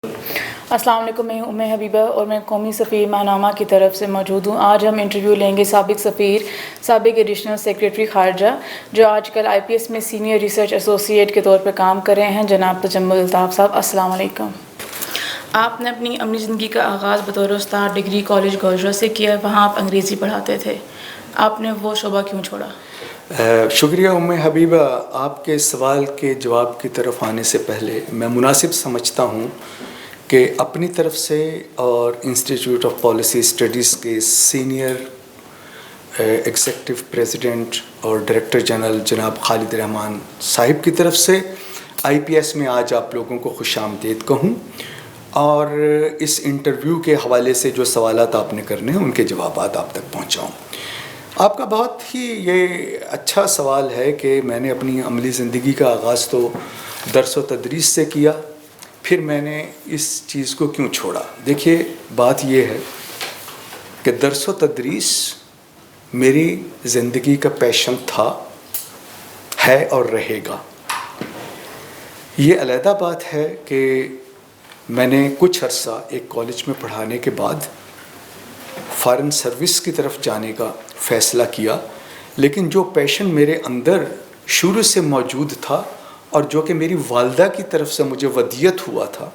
السلام علیکم، میں ہوں حبیبہ اور میں قومی سفیر ماہنامہ کی طرف سے موجود ہوں۔ آج ہم انٹرویو لیں گے سابق سفیر، سابق ایڈیشنل سیکریٹری خارجہ، جو آج کل IPS میں سینئر ریسرچ ایسوسیٹ کے طور پر کام کر رہے ہیں، جناب تجمل الطاف صاحب۔ السلام علیکم۔ آپ نے اپنی عملی زندگی کا آغاز بطور استاد ڈگری کالج گوجرا سے کیا، وہاں آپ انگریزی پڑھاتے تھے، آپ نے وہ شعبہ کیوں چھوڑا؟ شکریہ حبیبہ، آپ کے سوال کے جواب کی طرف آنے سے پہلے میں مناسب سمجھتا ہوں کہ اپنی طرف سے اور انسٹیٹیوٹ آف پالیسی اسٹڈیز کے سینئر ایگزیکٹو پریزیڈنٹ اور ڈائریکٹر جنرل جناب خالد رحمان صاحب کی طرف سے IPS میں آج آپ لوگوں کو خوش آمدید کہوں، اور اس انٹرویو کے حوالے سے جو سوالات آپ نے کرنے ہیں ان کے جوابات آپ تک پہنچاؤں۔ آپ کا بہت ہی یہ اچھا سوال ہے کہ میں نے اپنی عملی زندگی کا آغاز تو درس و تدریس سے کیا، پھر میں نے اس چیز کو کیوں چھوڑا۔ دیکھیے، بات یہ ہے کہ درس و تدریس میری زندگی کا پیشن تھا، ہے اور رہے گا۔ یہ علیحدہ بات ہے کہ میں نے کچھ عرصہ ایک کالج میں پڑھانے کے بعد فارن سروس کی طرف جانے کا فیصلہ کیا، لیکن جو پیشن میرے اندر شروع سے موجود تھا اور جو کہ میری والدہ کی طرف سے مجھے ودیت ہوا تھا،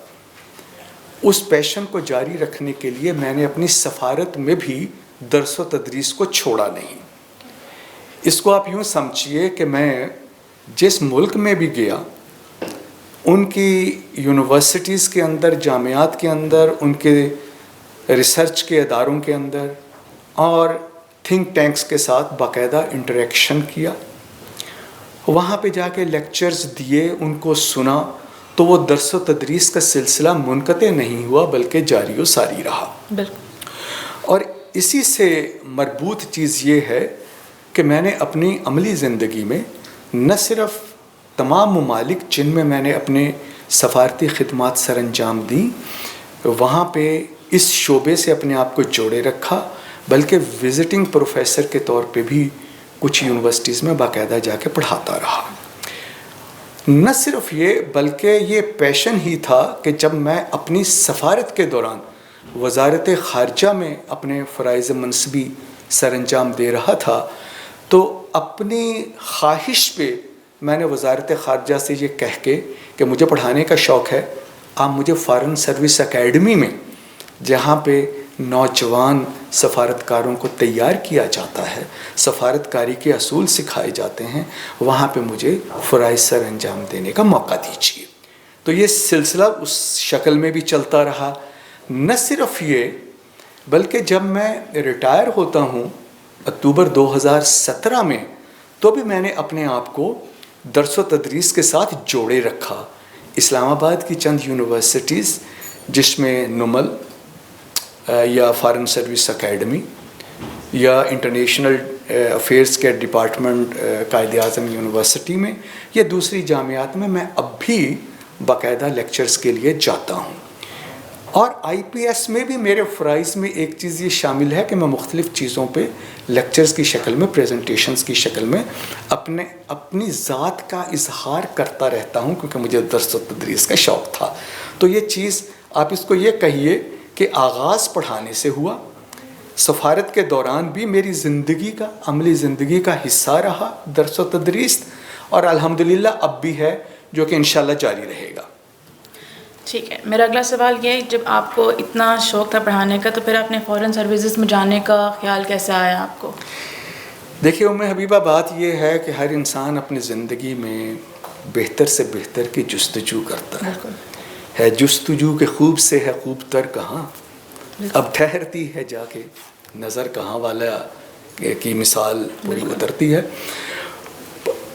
اس پیشن کو جاری رکھنے کے لیے میں نے اپنی سفارت میں بھی درس و تدریس کو چھوڑا نہیں۔ اس کو آپ یوں سمجھیے کہ میں جس ملک میں بھی گیا، ان کی یونیورسٹیز کے اندر، جامعات کے اندر، ان کے ریسرچ کے اداروں کے اندر اور تھنک ٹینکس کے ساتھ باقاعدہ انٹریکشن کیا، وہاں پہ جا کے لیکچرز دیے، ان کو سنا، تو وہ درس و تدریس کا سلسلہ منقطع نہیں ہوا بلکہ جاری و ساری رہا۔ اور اسی سے مربوط چیز یہ ہے کہ میں نے اپنی عملی زندگی میں نہ صرف تمام ممالک جن میں میں نے اپنے سفارتی خدمات سر انجام دیں، وہاں پہ اس شعبے سے اپنے آپ کو جوڑے رکھا، بلکہ وزٹنگ پروفیسر کے طور پہ بھی کچھ یونیورسٹیز میں باقاعدہ جا کے پڑھاتا رہا۔ نہ صرف یہ، بلکہ یہ پیشن ہی تھا کہ جب میں اپنی سفارت کے دوران وزارت خارجہ میں اپنے فرائض منصبی سر انجام دے رہا تھا، تو اپنی خواہش پہ میں نے وزارت خارجہ سے یہ کہہ کے کہ مجھے پڑھانے کا شوق ہے، آپ مجھے فارن سروس اکیڈمی میں، جہاں پہ نوجوان سفارتکاروں کو تیار کیا جاتا ہے، سفارت کاری کے اصول سکھائے جاتے ہیں، وہاں پہ مجھے فرائض سر انجام دینے کا موقع دیجیے۔ تو یہ سلسلہ اس شکل میں بھی چلتا رہا۔ نہ صرف یہ، بلکہ جب میں ریٹائر ہوتا ہوں اکتوبر 2017 میں، تو بھی میں نے اپنے آپ کو درس و تدریس کے ساتھ جوڑے رکھا۔ اسلام آباد کی چند یونیورسٹیز، جس میں نمل یا فارن سروس اکیڈمی یا انٹرنیشنل افیئرس کے ڈپارٹمنٹ قائد اعظم یونیورسٹی میں یا دوسری جامعات میں اب بھی باقاعدہ لیکچرز کے لیے جاتا ہوں۔ اور IPS میں بھی میرے فرائض میں ایک چیز یہ شامل ہے کہ میں مختلف چیزوں پہ لیکچرز کی شکل میں، پریزنٹیشنز کی شکل میں اپنی ذات کا اظہار کرتا رہتا ہوں، کیونکہ مجھے درس و تدریس کا شوق تھا۔ تو یہ چیز آپ اس کو یہ کہیے کہ آغاز پڑھانے سے ہوا، سفارت کے دوران بھی میری زندگی کا، عملی زندگی کا حصہ رہا درس و تدریس، اور الحمدللہ اب بھی ہے، جو کہ انشاءاللہ جاری رہے گا۔ ٹھیک ہے، میرا اگلا سوال یہ ہے، جب آپ کو اتنا شوق تھا پڑھانے کا، تو پھر آپ نے فارن سروسز میں جانے کا خیال کیسے آیا آپ کو؟ دیکھیے حبیبہ، بات یہ ہے کہ ہر انسان اپنی زندگی میں بہتر سے بہتر کی جستجو کرتا ہے جستجو کے خوب سے ہے خوب تر کہاں، اب ٹھہرتی ہے جا کے نظر کہاں والا کی مثال پوری اترتی ہے۔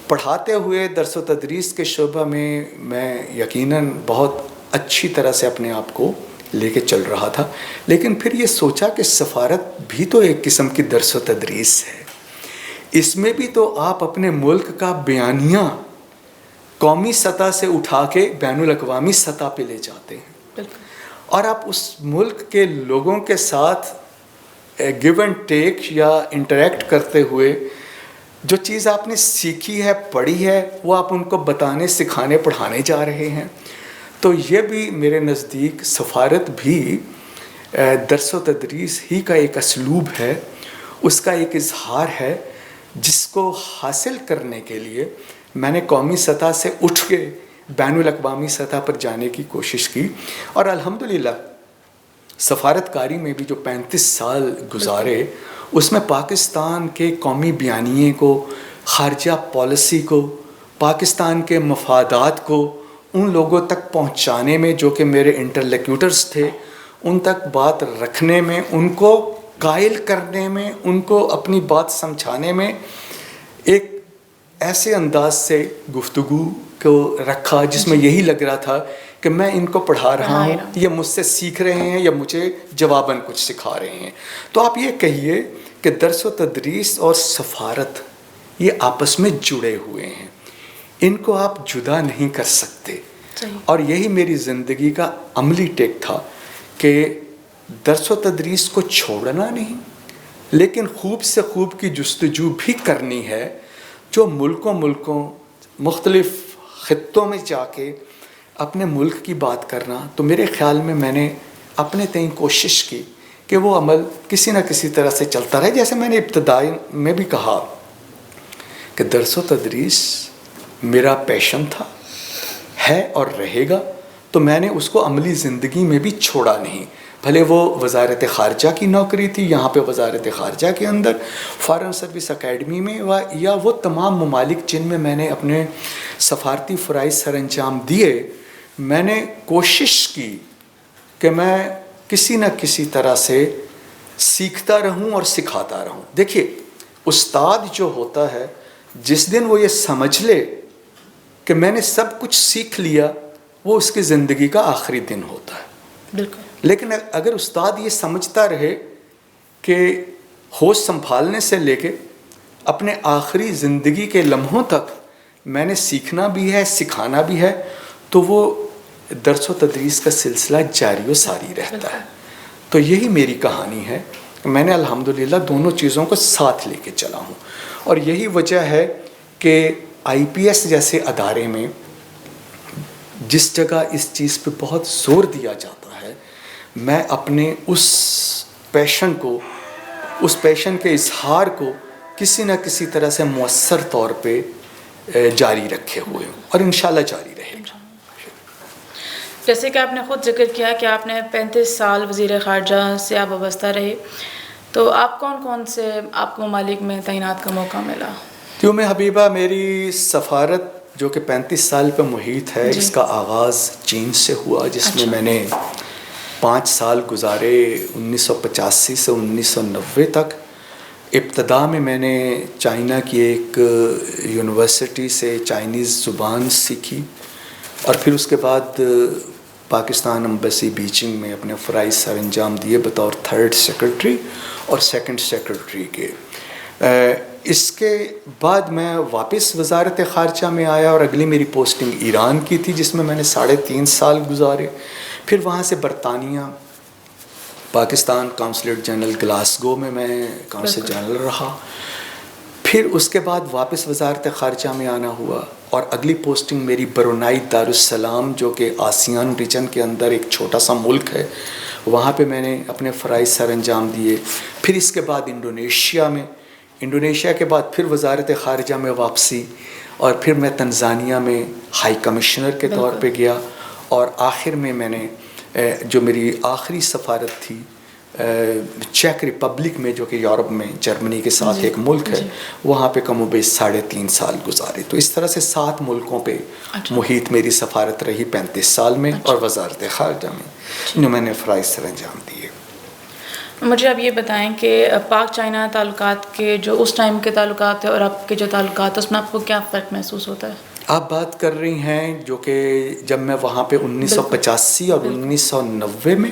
پڑھاتے ہوئے درس و تدریس کے شعبہ میں یقیناً بہت اچھی طرح سے اپنے آپ کو لے کے چل رہا تھا، لیکن پھر یہ سوچا کہ سفارت بھی تو ایک قسم کی درس و تدریس ہے، اس میں بھی تو آپ اپنے ملک کا بیانیہ قومی سطح سے اٹھا کے بین الاقوامی سطح پہ لے جاتے ہیں، اور آپ اس ملک کے لوگوں کے ساتھ گیو اینڈ ٹیک یا انٹریکٹ کرتے ہوئے جو چیز آپ نے سیکھی ہے، پڑھی ہے، وہ آپ ان کو بتانے، سکھانے، پڑھانے جا رہے ہیں۔ تو یہ بھی میرے نزدیک سفارت بھی درس و تدریس ہی کا ایک اسلوب ہے، اس کا ایک اظہار ہے، جس کو حاصل کرنے کے لیے میں نے قومی سطح سے اٹھ کے بین الاقوامی سطح پر جانے کی کوشش کی، اور الحمدللہ سفارت کاری میں بھی جو 35 سال گزارے، اس میں پاکستان کے قومی بیانیے کو، خارجہ پالیسی کو، پاکستان کے مفادات کو ان لوگوں تک پہنچانے میں جو کہ میرے انٹرلیکیوٹرز تھے، ان تک بات رکھنے میں، ان کو قائل کرنے میں، ان کو اپنی بات سمجھانے میں ایک ایسے انداز سے گفتگو کو رکھا جس میں یہی لگ رہا تھا کہ میں ان کو پڑھا رہا ہوں، یہ مجھ سے سیکھ رہے ہیں یا مجھے جواباً کچھ سکھا رہے ہیں۔ تو آپ یہ کہیے کہ درس و تدریس اور سفارت یہ آپس میں جڑے ہوئے ہیں، ان کو آپ جدا نہیں کر سکتے۔ اور یہی میری زندگی کا عملی ٹیک تھا کہ درس و تدریس کو چھوڑنا نہیں، لیکن خوب سے خوب کی جستجو بھی کرنی ہے، جو ملکوں مختلف خطوں میں جا کے اپنے ملک کی بات کرنا۔ تو میرے خیال میں نے اپنے تئیں کوشش کی کہ وہ عمل کسی نہ کسی طرح سے چلتا رہے۔ جیسے میں نے ابتدائی میں بھی کہا کہ درس و تدریس میرا پیشن تھا، ہے اور رہے گا، تو میں نے اس کو عملی زندگی میں بھی چھوڑا نہیں، بھلے وہ وزارت خارجہ کی نوکری تھی، یہاں پہ وزارت خارجہ کے اندر فارن سروس اکیڈمی میں، یا وہ تمام ممالک جن میں نے اپنے سفارتی فرائض سر انجام دیے، میں نے کوشش کی کہ میں کسی نہ کسی طرح سے سیکھتا رہوں اور سکھاتا رہوں۔ دیکھیے، استاد جو ہوتا ہے، جس دن وہ یہ سمجھ لے کہ میں نے سب کچھ سیکھ لیا، وہ اس کی زندگی کا آخری دن ہوتا ہے۔ بالکل۔ لیکن اگر استاد یہ سمجھتا رہے کہ ہوش سنبھالنے سے لے کے اپنے آخری زندگی کے لمحوں تک میں نے سیکھنا بھی ہے، سکھانا بھی ہے، تو وہ درس و تدریس کا سلسلہ جاری و ساری رہتا ہے۔ تو یہی میری کہانی ہے، میں نے الحمدللہ دونوں چیزوں کو ساتھ لے کے چلا ہوں، اور یہی وجہ ہے کہ IPS جیسے ادارے میں جس جگہ اس چیز پہ بہت زور دیا جاتا ہے، میں اپنے اس پیشن کے اظہار کو کسی نہ کسی طرح سے مؤثر طور پہ جاری رکھے ہوئے ہوں، اور انشاءاللہ جاری رہے گا۔ جیسے کہ آپ نے خود ذکر کیا کہ آپ نے 35 سال وزیر خارجہ سے آپ وابستہ رہے، تو آپ کون سے آپ کو ممالک میں تعینات کا موقع ملا؟ حبیبہ، میری سفارت جو کہ 35 سال پہ محیط ہے، اس کا آغاز چین سے ہوا، جس میں میں نے 5 سال گزارے 1985 سے 1990 تک۔ ابتدا میں نے چائنا کی ایک یونیورسٹی سے چائنیز زبان سیکھی، اور پھر اس کے بعد پاکستان امبیسی بیجنگ میں اپنے فرائض سر انجام دیے بطور 3rd سیکرٹری اور 2nd سیکرٹری کے۔ اس کے بعد میں واپس وزارت خارجہ میں آیا، اور اگلی میری پوسٹنگ ایران کی تھی، جس میں نے 3.5 سال گزارے۔ پھر وہاں سے برطانیہ، پاکستان کونسلیٹ جنرل گلاسگو میں کونسل جنرل رہا۔ پھر اس کے بعد واپس وزارت خارجہ میں آنا ہوا، اور اگلی پوسٹنگ میری برونائی دارالسلام، جو کہ آسیان ریجن کے اندر ایک چھوٹا سا ملک ہے، وہاں پہ میں نے اپنے فرائض سر انجام دیے۔ پھر اس کے بعد انڈونیشیا کے بعد پھر وزارت خارجہ میں واپسی، اور پھر میں تنزانیہ میں ہائی کمشنر کے طور پہ گیا، اور آخر میں نے جو میری آخری سفارت تھی چیک ریپبلک میں، جو کہ یورپ میں جرمنی کے ساتھ ایک ملک ہے، وہاں پہ کم و بیش 3.5 سال گزارے۔ تو اس طرح سے 7 ملکوں پہ محیط میری سفارت رہی 35 سال میں، اور وزارت خارجہ میں جو میں نے فرائض سر انجام دیے۔ مجھے آپ یہ بتائیں کہ پاک چائنا تعلقات کے جو اس ٹائم کے تعلقات ہیں اور اب کے جو تعلقات ہیں، اس میں آپ کو کیا فرق محسوس ہوتا ہے؟ آپ بات کر رہی ہیں جو کہ جب میں وہاں پہ 1985 اور 1990 میں،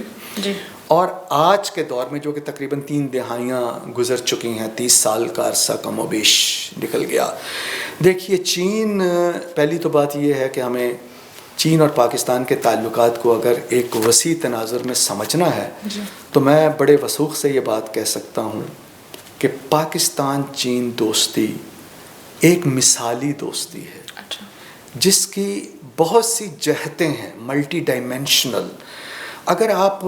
اور آج کے دور میں جو کہ تقریباً 3 دہائیاں گزر چکی ہیں، 30 سال کا عرصہ کم و بیش نکل گیا۔ دیکھیے، چین، پہلی تو بات یہ ہے کہ ہمیں چین اور پاکستان کے تعلقات کو اگر ایک وسیع تناظر میں سمجھنا ہے، تو میں بڑے وثوق سے یہ بات کہہ سکتا ہوں کہ پاکستان چین دوستی ایک مثالی دوستی ہے، جس کی بہت سی جہتیں ہیں، ملٹی ڈائمینشنل. اگر آپ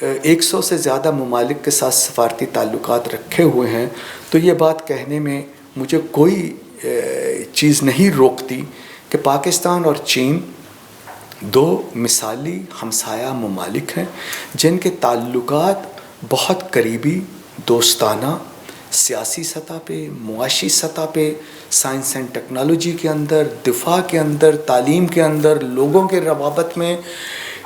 100 سے زیادہ ممالک کے ساتھ سفارتی تعلقات رکھے ہوئے ہیں تو یہ بات کہنے میں مجھے کوئی چیز نہیں روکتی کہ پاکستان اور چین دو مثالی ہمسایہ ممالک ہیں جن کے تعلقات بہت قریبی، دوستانہ، سیاسی سطح پہ، معاشی سطح پہ، سائنس اینڈ ٹیکنالوجی کے اندر، دفاع کے اندر، تعلیم کے اندر، لوگوں کے روابط میں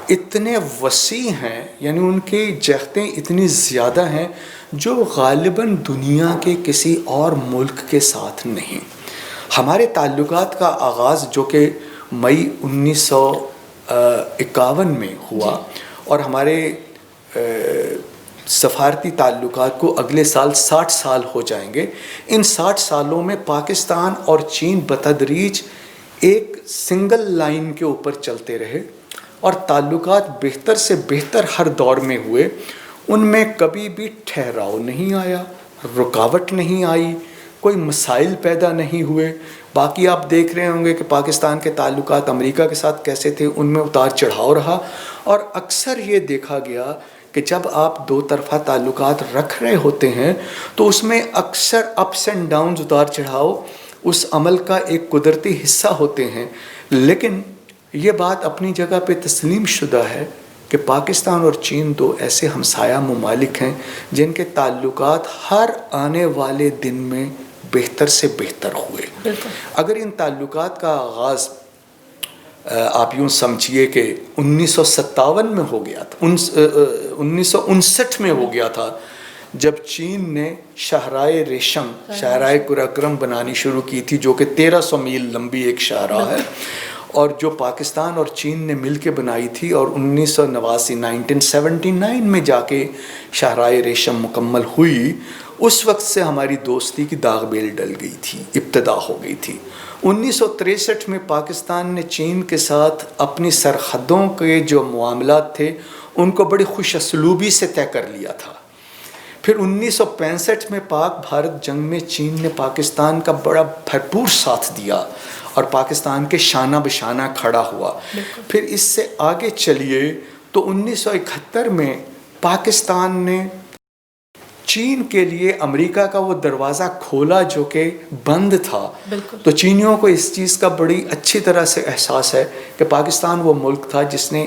اتنے وسیع ہیں، یعنی ان کی جہتیں اتنی زیادہ ہیں جو غالباً دنیا کے کسی اور ملک کے ساتھ نہیں. ہمارے تعلقات کا آغاز جو کہ مئی 1951 میں ہوا اور ہمارے سفارتی تعلقات کو اگلے سال 60 سال ہو جائیں گے. ان 60 سالوں میں پاکستان اور چین بتدریج ایک سنگل لائن کے اوپر چلتے رہے اور تعلقات بہتر سے بہتر ہر دور میں ہوئے. ان میں کبھی بھی ٹھہراؤ نہیں آیا، رکاوٹ نہیں آئی، کوئی مسائل پیدا نہیں ہوئے. باقی آپ دیکھ رہے ہوں گے کہ پاکستان کے تعلقات امریکہ کے ساتھ کیسے تھے، ان میں اتار چڑھاؤ رہا. اور اکثر یہ دیکھا گیا کہ جب آپ دو طرفہ تعلقات رکھ رہے ہوتے ہیں تو اس میں اکثر اپس اینڈ ڈاؤنز، اتار چڑھاؤ اس عمل کا ایک قدرتی حصہ ہوتے ہیں. لیکن یہ بات اپنی جگہ پہ تسلیم شدہ ہے کہ پاکستان اور چین دو ایسے ہمسایہ ممالک ہیں جن کے تعلقات ہر آنے والے دن میں بہتر سے بہتر ہوئے. اگر ان تعلقات کا آغاز آپ یوں سمجھیے کہ 1957 میں ہو گیا تھا، 1959 میں ہو گیا تھا جب چین نے شاہراہ ریشم، شاہراہ قراقرم بنانی شروع کی تھی، جو کہ 1300 میل لمبی ایک شاہراہ ہے اور جو پاکستان اور چین نے مل کے بنائی تھی. اور 1979 میں جا کے شاہراہ ریشم مکمل ہوئی. اس وقت سے ہماری دوستی کی داغ بیل ڈل گئی تھی، ابتدا ہو گئی تھی. 1963 میں پاکستان نے چین کے ساتھ اپنی سرحدوں کے جو معاملات تھے ان کو بڑی خوش اسلوبی سے طے کر لیا تھا. پھر 1965 میں پاک بھارت جنگ میں چین نے پاکستان کا بڑا بھرپور ساتھ دیا اور پاکستان کے شانہ بشانہ کھڑا ہوا. پھر اس سے آگے چلیے تو 1971 میں پاکستان نے چین کے لیے امریکہ کا وہ دروازہ کھولا جو کہ بند تھا. تو چینیوں کو اس چیز کا بڑی اچھی طرح سے احساس ہے کہ پاکستان وہ ملک تھا جس نے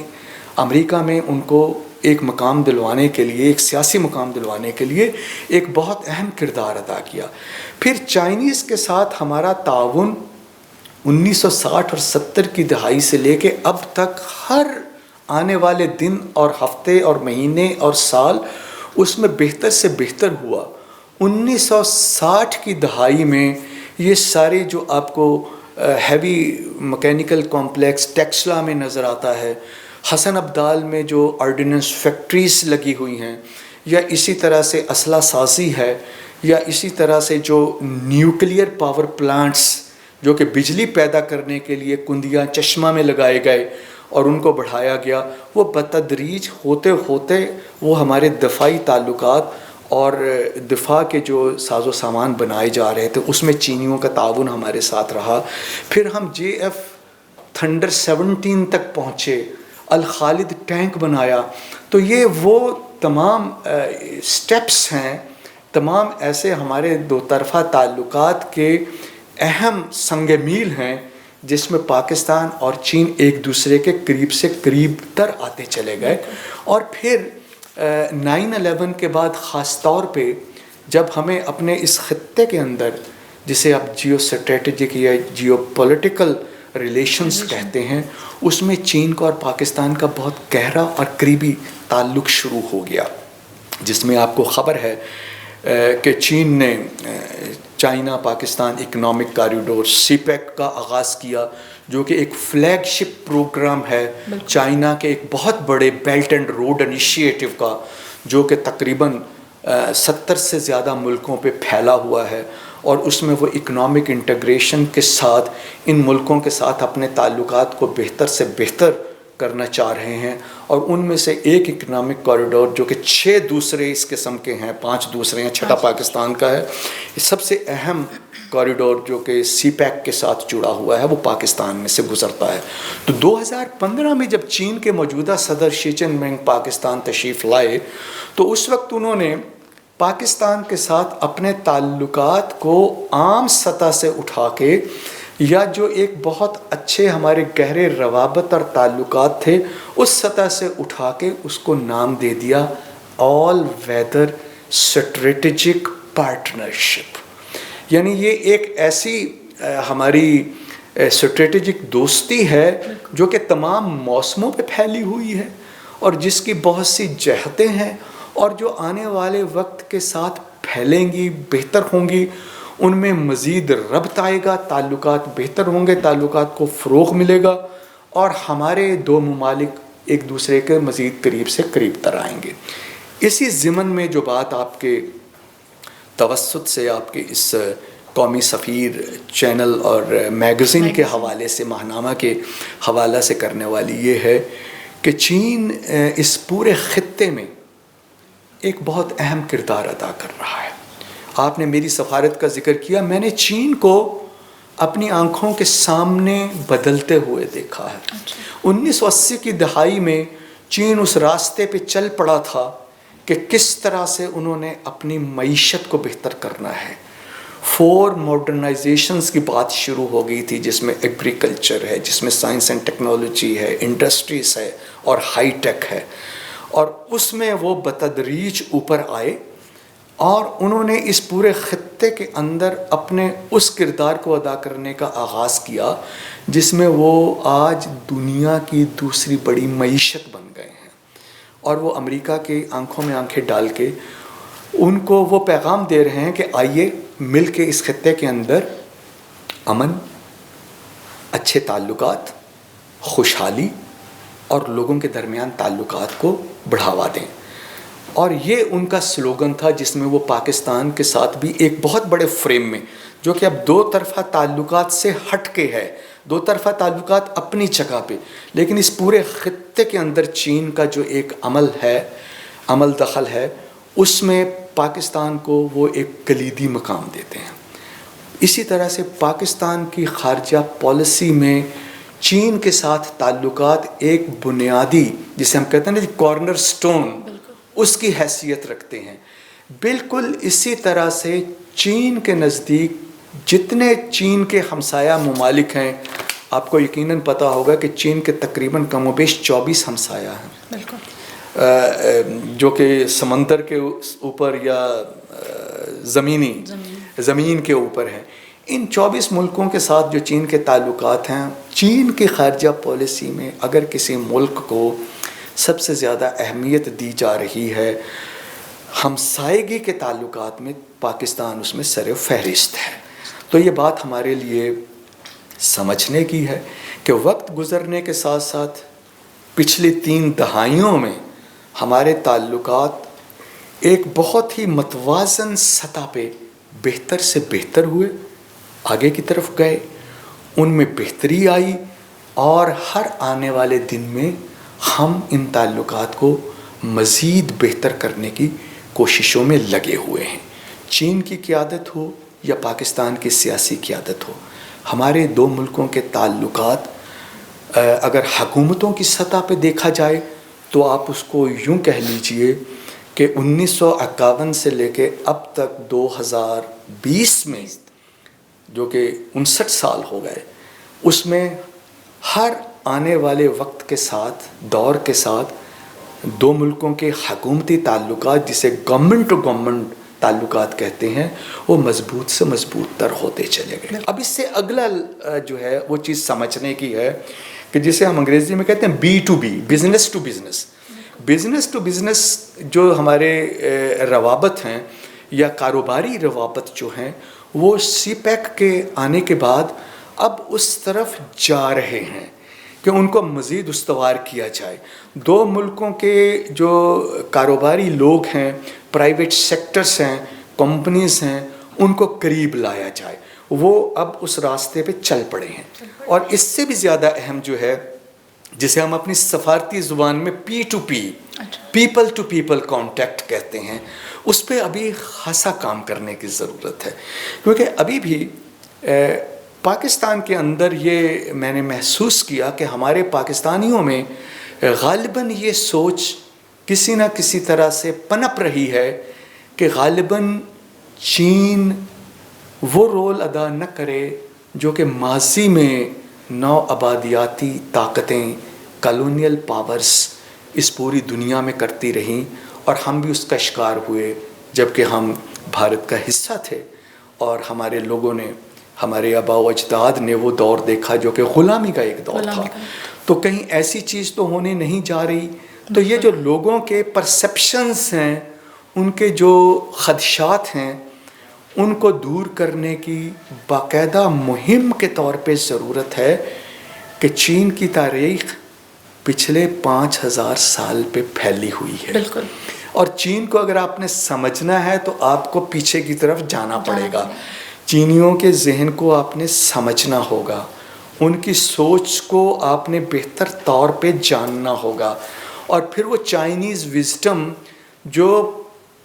امریکہ میں ان کو ایک مقام دلوانے کے لیے، ایک سیاسی مقام دلوانے کے لیے ایک بہت اہم کردار ادا کیا. پھر چائنیز کے ساتھ ہمارا تعاون 1960 اور 70 کی دہائی سے لے کے اب تک ہر آنے والے دن اور ہفتے اور مہینے اور سال اس میں بہتر سے بہتر ہوا. 1960 کی دہائی میں یہ سارے جو آپ کو ہیوی مکینیکل کمپلیکس ٹیکسلا میں نظر آتا ہے، حسن ابدال میں جو آرڈیننس فیکٹریز لگی ہوئی ہیں، یا اسی طرح سے اسلحہ سازی ہے، یا اسی طرح سے جو نیوکلیئر پاور پلانٹس جو کہ بجلی پیدا کرنے کے لیے کندیاں چشمہ میں لگائے گئے اور ان کو بڑھایا گیا، وہ بتدریج ہوتے ہوتے وہ ہمارے دفاعی تعلقات اور دفاع کے جو ساز و سامان بنائے جا رہے تھے اس میں چینیوں کا تعاون ہمارے ساتھ رہا. پھر ہم JF تھنڈر 17 تک پہنچے، الخالد ٹینک بنایا. تو یہ وہ تمام سٹیپس ہیں، تمام ایسے ہمارے دو طرفہ تعلقات کے اہم سنگ میل ہیں جس میں پاکستان اور چین ایک دوسرے کے قریب سے قریب تر آتے چلے گئے. اور پھر 9/11 کے بعد خاص طور پہ جب ہمیں اپنے اس خطے کے اندر، جسے آپ جیو اسٹریٹجک یا جیو پولیٹیکل ریلیشنز کہتے ہیں، اس میں چین کا اور پاکستان کا بہت گہرا اور قریبی تعلق شروع ہو گیا، جس میں آپ کو خبر ہے کہ چین نے China Pakistan economic corridor CPEC کا آغاز کیا، جو کہ ایک فلیگ شپ پروگرام ہے چائنا کے ایک بہت بڑے بیلٹ اینڈ روڈ انیشیٹو کا، جو کہ تقریباً 70 سے زیادہ ملکوں پہ پھیلا ہوا ہے. اور اس میں وہ اکنامک انٹیگریشن کے ساتھ ان ملکوں کے ساتھ اپنے تعلقات کو بہتر سے بہتر کرنا چاہ رہے ہیں، اور ان میں سے ایک اکنامک کوریڈور جو کہ 6 دوسرے اس قسم کے ہیں، 5 دوسرے ہیں، 6 پاکستان کا ہے، سب سے اہم کوریڈور جو کہ سی پیک کے ساتھ جڑا ہوا ہے وہ پاکستان میں سے گزرتا ہے۔ تو 2015 میں جب چین کے موجودہ صدر شی جن پنگ پاکستان تشریف لائے تو اس وقت انہوں نے پاکستان کے ساتھ اپنے تعلقات کو عام سطح سے اٹھا کے، یا جو ایک بہت اچھے ہمارے گہرے روابط اور تعلقات تھے اس سطح سے اٹھا کے اس کو نام دے دیا آل ویدر اسٹریٹجک پارٹنرشپ۔ یعنی یہ ایک ایسی ہماری اسٹریٹجک دوستی ہے جو کہ تمام موسموں پہ پھیلی ہوئی ہے اور جس کی بہت سی جہتیں ہیں اور جو آنے والے وقت کے ساتھ پھیلیں گی، بہتر ہوں گی، ان میں مزید ربط آئے گا، تعلقات بہتر ہوں گے، تعلقات کو فروغ ملے گا اور ہمارے دو ممالک ایک دوسرے کے مزید قریب سے قریب تر آئیں گے۔ اسی ضمن میں جو بات آپ کے توسط سے آپ کے اس قومی سفیر چینل اور میگزین کے حوالے سے، ماہنامہ کے حوالہ سے کرنے والی یہ ہے کہ چین اس پورے خطے میں ایک بہت اہم کردار ادا کر رہا ہے۔ آپ نے میری سفارت کا ذکر کیا، میں نے چین کو اپنی آنکھوں کے سامنے بدلتے ہوئے دیکھا ہے۔ 1980 کی دہائی میں چین اس راستے پہ چل پڑا تھا کہ کس طرح سے انہوں نے اپنی معیشت کو بہتر کرنا ہے۔ 4 ماڈرنائزیشنز کی بات شروع ہو گئی تھی، جس میں ایگریکلچر ہے، جس میں سائنس اینڈ ٹیکنالوجی ہے، انڈسٹریز ہے اور ہائی ٹیک ہے، اور اس میں وہ بتدریج اوپر آئے اور انہوں نے اس پورے خطے کے اندر اپنے اس کردار کو ادا کرنے کا آغاز کیا جس میں وہ آج دنیا کی دوسری بڑی معیشت بن گئے ہیں، اور وہ امریکہ کے آنکھوں میں آنکھیں ڈال کے ان کو وہ پیغام دے رہے ہیں کہ آئیے مل کے اس خطے کے اندر امن، اچھے تعلقات، خوشحالی اور لوگوں کے درمیان تعلقات کو بڑھاوا دیں۔ اور یہ ان کا سلوگن تھا جس میں وہ پاکستان کے ساتھ بھی ایک بہت بڑے فریم میں، جو کہ اب 2 طرفہ تعلقات سے ہٹ کے ہے، 2 طرفہ تعلقات اپنی جگہ پہ، لیکن اس پورے خطے کے اندر چین کا جو ایک عمل دخل ہے، اس میں پاکستان کو وہ ایک کلیدی مقام دیتے ہیں۔ اسی طرح سے پاکستان کی خارجہ پالیسی میں چین کے ساتھ تعلقات ایک بنیادی، جسے ہم کہتے ہیں نا کارنر سٹون، اس کی حیثیت رکھتے ہیں۔ بالکل اسی طرح سے چین کے نزدیک جتنے چین کے ہمسایہ ممالک ہیں، آپ کو یقیناً پتہ ہوگا کہ چین کے تقریباً کم و بیش 24 ہمسایہ ہیں، جو کہ سمندر کے اوپر یا زمین کے اوپر ہیں۔ ان 24 ملکوں کے ساتھ جو چین کے تعلقات ہیں، چین کی خارجہ پالیسی میں اگر کسی ملک کو سب سے زیادہ اہمیت دی جا رہی ہے ہمسائیگی کے تعلقات میں، پاکستان اس میں سر فہرست ہے۔ تو یہ بات ہمارے لیے سمجھنے کی ہے کہ وقت گزرنے کے ساتھ ساتھ پچھلی 3 دہائیوں میں ہمارے تعلقات ایک بہت ہی متوازن سطح پہ بہتر سے بہتر ہوئے، آگے کی طرف گئے، ان میں بہتری آئی، اور ہر آنے والے دن میں ہم ان تعلقات کو مزید بہتر کرنے کی کوششوں میں لگے ہوئے ہیں۔ چین کی قیادت ہو یا پاکستان کی سیاسی قیادت ہو، ہمارے 2 ملکوں کے تعلقات اگر حکومتوں کی سطح پہ دیکھا جائے تو آپ اس کو یوں کہہ لیجئے کہ 1951 سے لے کے اب تک 2020 میں، جو کہ 59 سال ہو گئے، اس میں ہر آنے والے وقت کے ساتھ، دور کے ساتھ 2 ملکوں کے حکومتی تعلقات، جسے گورنمنٹ ٹو گورنمنٹ تعلقات کہتے ہیں، وہ مضبوط سے مضبوط تر ہوتے چلے گئے۔ اب اس سے اگلا جو ہے وہ چیز سمجھنے کی ہے کہ جسے ہم انگریزی میں کہتے ہیں B2B، business to business. Business to business جو ہمارے روابط ہیں یا کاروباری روابط جو ہیں، وہ سی پیک کے آنے کے بعد اب اس طرف جا رہے ہیں کہ ان کو مزید استوار کیا جائے۔ 2 ملکوں کے جو کاروباری لوگ ہیں، پرائیویٹ سیکٹرز ہیں، کمپنیز ہیں، ان کو قریب لایا جائے، وہ اب اس راستے پہ چل پڑے ہیں۔ اور اس سے بھی زیادہ اہم جو ہے جسے ہم اپنی سفارتی زبان میں P2P people to people contact کہتے ہیں، اس پہ ابھی خاصا کام کرنے کی ضرورت ہے، کیونکہ ابھی بھی پاکستان کے اندر یہ میں نے محسوس کیا کہ ہمارے پاکستانیوں میں غالباً یہ سوچ کسی نہ کسی طرح سے پنپ رہی ہے کہ غالباً چین وہ رول ادا نہ کرے جو کہ ماضی میں نو آبادیاتی طاقتیں، کالونیل پاورز اس پوری دنیا میں کرتی رہیں، اور ہم بھی اس کا شکار ہوئے جب کہ ہم بھارت کا حصہ تھے، اور ہمارے لوگوں نے، ہمارے آباء و اجداد نے وہ دور دیکھا جو کہ غلامی کا ایک دور تھا۔ تو کہیں ایسی چیز تو ہونے نہیں جا رہی۔ تو یہ جو لوگوں کے پرسیپشنز ہیں، ان کے جو خدشات ہیں، ان کو دور کرنے کی باقاعدہ مہم کے طور پہ ضرورت ہے کہ چین کی تاریخ پچھلے 5000 سال پہ پھیلی ہوئی ہے، بالکل، اور چین کو اگر آپ نے سمجھنا ہے تو آپ کو پیچھے کی طرف جانا پڑے گا، چینیوں کے ذہن کو آپ نے سمجھنا ہوگا، ان کی سوچ کو آپ نے بہتر طور پہ جاننا ہوگا، اور پھر وہ چائنیز وزڈم جو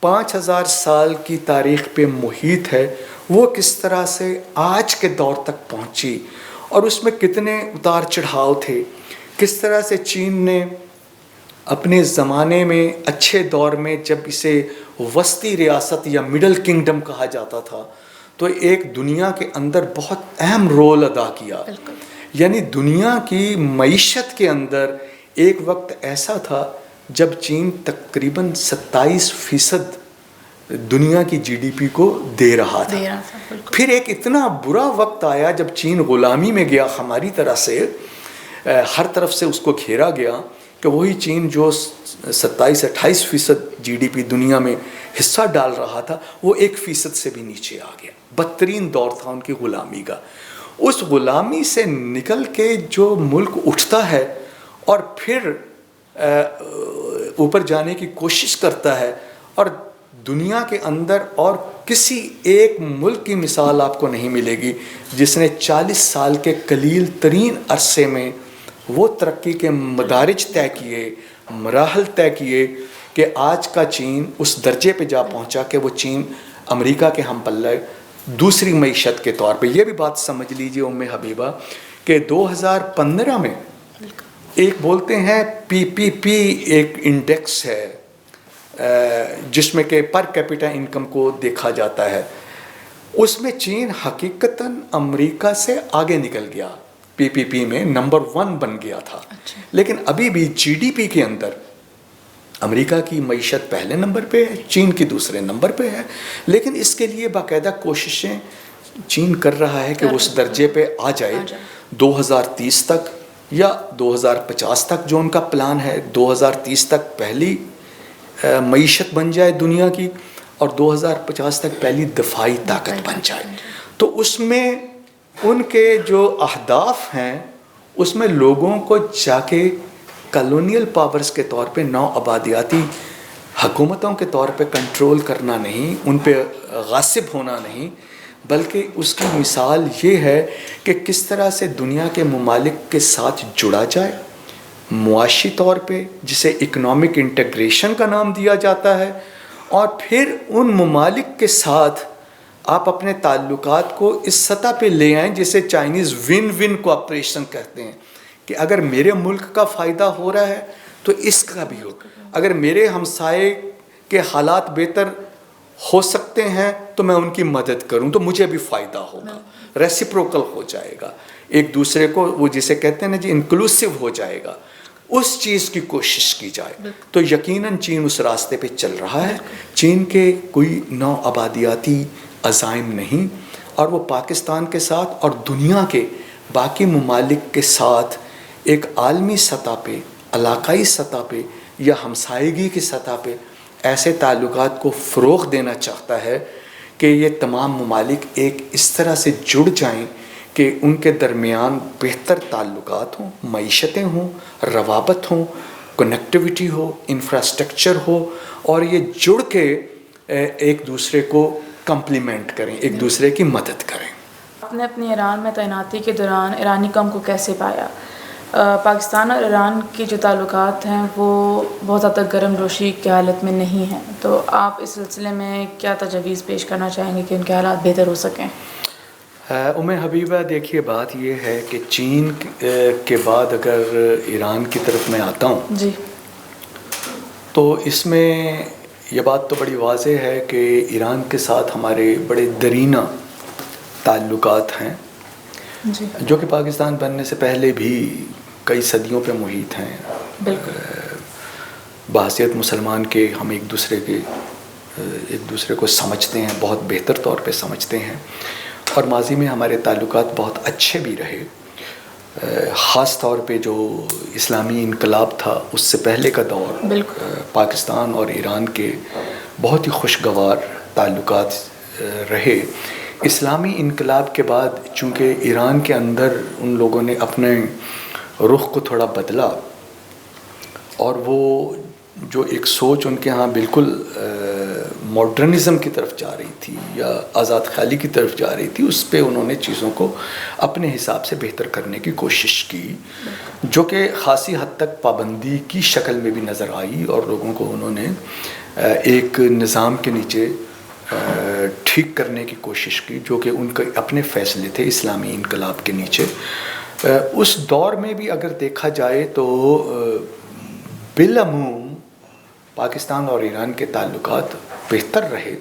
5000 سال کی تاریخ پہ محیط ہے، وہ کس طرح سے آج کے دور تک پہنچی، اور اس میں کتنے اتار چڑھاؤ تھے، کس طرح سے چین نے اپنے زمانے میں اچھے دور میں جب اسے وسطی ریاست یا مڈل کنگڈم کہا جاتا تھا تو ایک دنیا کے اندر بہت اہم رول ادا کیا، یعنی دنیا کی معیشت کے اندر ایک وقت ایسا تھا جب چین تقریباً 27% دنیا کی جی ڈی پی کو دے رہا تھا۔ پھر ایک اتنا برا وقت آیا جب چین غلامی میں گیا، ہماری طرح سے ہر طرف سے اس کو گھیرا گیا، کہ وہی چین جو 27-28% جی ڈی پی دنیا میں حصہ ڈال رہا تھا، وہ 1% سے بھی نیچے آ گیا۔ بدترین دور تھا ان کی غلامی کا۔ اس غلامی سے نکل کے جو ملک اٹھتا ہے اور پھر اوپر جانے کی کوشش کرتا ہے، اور دنیا کے اندر اور کسی ایک ملک کی مثال آپ کو نہیں ملے گی جس نے 40 سال کے قلیل ترین عرصے میں وہ ترقی کے مدارج طے کیے، مراحل طے کیے کہ آج کا چین اس درجے پہ جا پہنچا کہ وہ چین امریکہ کے ہم پلہ دوسری معیشت کے طور پہ۔ یہ بھی بات سمجھ لیجئے ام حبیبہ کہ 2015 میں ایک بولتے ہیں PPP ایک انڈیکس ہے جس میں کہ پر کیپیٹا انکم کو دیکھا جاتا ہے، اس میں چین حقیقتاً امریکہ سے آگے نکل گیا، PPP میں نمبر 1 بن گیا تھا، لیکن ابھی بھی جی ڈی پی کے اندر امریکہ کی معیشت پہلے نمبر پہ ہے، چین کی دوسرے نمبر پہ ہے، لیکن اس کے لیے باقاعدہ کوششیں چین کر رہا ہے کہ اس درجے پہ آ جائے 2030 تک یا 2050 تک، جو ان کا پلان ہے 2030 تک پہلی معیشت بن جائے دنیا کی، اور 2050 تک پہلی دفاعی طاقت بن جائے۔ تو اس میں ان کے جو اہداف ہیں اس میں لوگوں کو جا کے کالونیل پاورز کے طور پہ، نو آبادیاتی حکومتوں کے طور پہ کنٹرول کرنا نہیں، ان پہ غاصب ہونا نہیں، بلکہ اس کی مثال یہ ہے کہ کس طرح سے دنیا کے ممالک کے ساتھ جڑا جائے معاشی طور پہ، جسے اکنامک انٹیگریشن کا نام دیا جاتا ہے، اور پھر ان ممالک کے ساتھ آپ اپنے تعلقات کو اس سطح پہ لے آئیں جسے چائنیز ون ون کوآپریشن کہتے ہیں، کہ اگر میرے ملک کا فائدہ ہو رہا ہے تو اس کا بھی ہو، اگر میرے ہمسائے کے حالات بہتر ہو سکتے ہیں تو میں ان کی مدد کروں تو مجھے بھی فائدہ ہوگا، ریسیپروکل ہو جائے گا، ایک دوسرے کو وہ جسے کہتے ہیں نا جی انکلوسیو ہو جائے گا، اس چیز کی کوشش کی جائے۔ تو یقیناً چین اس راستے پہ چل رہا ہے، چین کے کوئی نو آبادیاتی عزائم نہیں، اور وہ پاکستان کے ساتھ اور دنیا کے باقی ممالک کے ساتھ ایک عالمی سطح پہ، علاقائی سطح پہ یا ہمسائیگی کی سطح پہ ایسے تعلقات کو فروغ دینا چاہتا ہے کہ یہ تمام ممالک ایک اس طرح سے جڑ جائیں کہ ان کے درمیان بہتر تعلقات ہوں، معیشتیں ہوں، روابط ہوں، کنیکٹیوٹی ہو، انفراسٹرکچر ہو، اور یہ جڑ کے ایک دوسرے کو کمپلیمنٹ کریں، ایک دوسرے کی مدد کریں۔ آپ نے اپنی ایران میں تعیناتی کے دوران ایرانی قوم کو کیسے پایا؟ پاکستان اور ایران کے جو تعلقات ہیں وہ بہت زیادہ گرم جوشی کی حالت میں نہیں ہیں، تو آپ اس سلسلے میں کیا تجاویز پیش کرنا چاہیں گے کہ ان کے حالات بہتر ہو سکیں؟ حبیبہ دیکھیے، بات یہ ہے کہ چین کے بعد اگر ایران کی طرف میں آتا ہوں جی، تو اس میں یہ بات تو بڑی واضح ہے کہ ایران کے ساتھ ہمارے بڑے دیرینہ تعلقات ہیں، جی جو کہ پاکستان بننے سے پہلے بھی کئی صدیوں پہ محیط ہیں۔ بالکل، بحیثیت مسلمان کے ہم ایک دوسرے کو سمجھتے ہیں، بہت بہتر طور پہ سمجھتے ہیں، اور ماضی میں ہمارے تعلقات بہت اچھے بھی رہے۔ خاص طور پہ جو اسلامی انقلاب تھا اس سے پہلے کا دور، پاکستان اور ایران کے بہت ہی خوشگوار تعلقات رہے۔ اسلامی انقلاب کے بعد چونکہ ایران کے اندر ان لوگوں نے اپنے رخ کو تھوڑا بدلا، اور وہ جو ایک سوچ ان کے ہاں بالکل ماڈرنزم کی طرف جا رہی تھی یا آزاد خیالی کی طرف جا رہی تھی، اس پہ انہوں نے چیزوں کو اپنے حساب سے بہتر کرنے کی کوشش کی، جو کہ خاصی حد تک پابندی کی شکل میں بھی نظر آئی، اور لوگوں کو انہوں نے ایک نظام کے نیچے ٹھیک کرنے کی کوشش کی، جو کہ ان کے اپنے فیصلے تھے اسلامی انقلاب کے نیچے۔ اس دور میں بھی اگر دیکھا جائے تو بالعموم پاکستان اور ایران کے تعلقات بہتر رہے،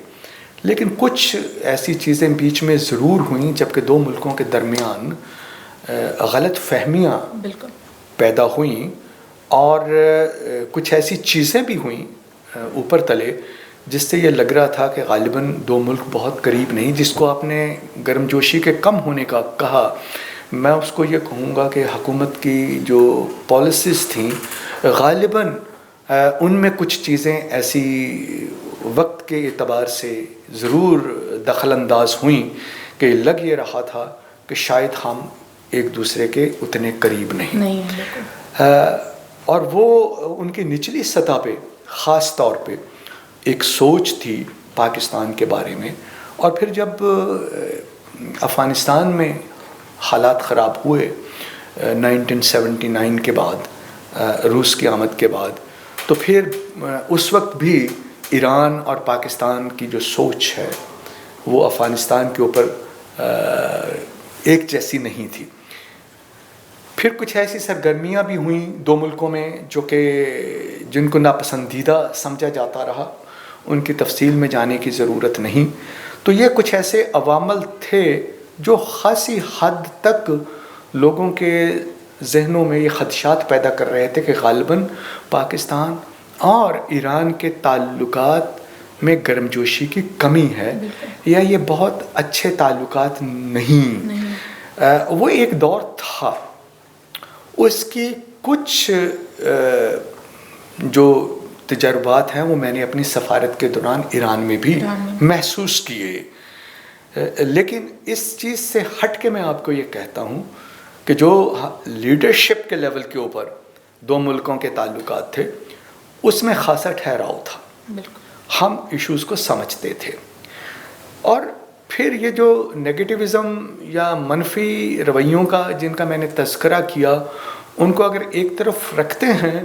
لیکن کچھ ایسی چیزیں بیچ میں ضرور ہوئیں جبکہ دو ملکوں کے درمیان غلط فہمیاں پیدا ہوئیں، اور کچھ ایسی چیزیں بھی ہوئیں اوپر تلے جس سے یہ لگ رہا تھا کہ غالباً دو ملک بہت قریب نہیں، جس کو آپ نے گرم جوشی کے کم ہونے کا کہا، میں اس کو یہ کہوں گا کہ حکومت کی جو پالیسیز تھیں غالباً ان میں کچھ چیزیں ایسی وقت کے اعتبار سے ضرور دخل انداز ہوئیں کہ لگ یہ رہا تھا کہ شاید ہم ایک دوسرے کے اتنے قریب نہیں۔ اور وہ ان کی نچلی سطح پہ خاص طور پہ ایک سوچ تھی پاکستان کے بارے میں، اور پھر جب افغانستان میں حالات خراب ہوئے 1979 کے بعد، روس کی آمد کے بعد، تو پھر اس وقت بھی ایران اور پاکستان کی جو سوچ ہے وہ افغانستان کے اوپر ایک جیسی نہیں تھی۔ پھر کچھ ایسی سرگرمیاں بھی ہوئیں دو ملکوں میں جو کہ جن کو ناپسندیدہ سمجھا جاتا رہا، ان کی تفصیل میں جانے کی ضرورت نہیں۔ تو یہ کچھ ایسے عوامل تھے جو خاصی حد تک لوگوں کے ذہنوں میں یہ خدشات پیدا کر رہے تھے کہ غالباً پاکستان اور ایران کے تعلقات میں گرم جوشی کی کمی ہے، یا یہ بہت اچھے تعلقات نہیں۔ وہ ایک دور تھا، اس کی کچھ جو تجربات ہیں وہ میں نے اپنی سفارت کے دوران ایران میں بھی محسوس کیے، لیکن اس چیز سے ہٹ کے میں آپ کو یہ کہتا ہوں کہ جو لیڈرشپ کے لیول کے اوپر دو ملکوں کے تعلقات تھے اس میں خاصا ٹھہراؤ تھا، ہم ایشوز کو سمجھتے تھے، اور پھر یہ جو نیگیٹیوزم یا منفی رویوں کا جن کا میں نے تذکرہ کیا، ان کو اگر ایک طرف رکھتے ہیں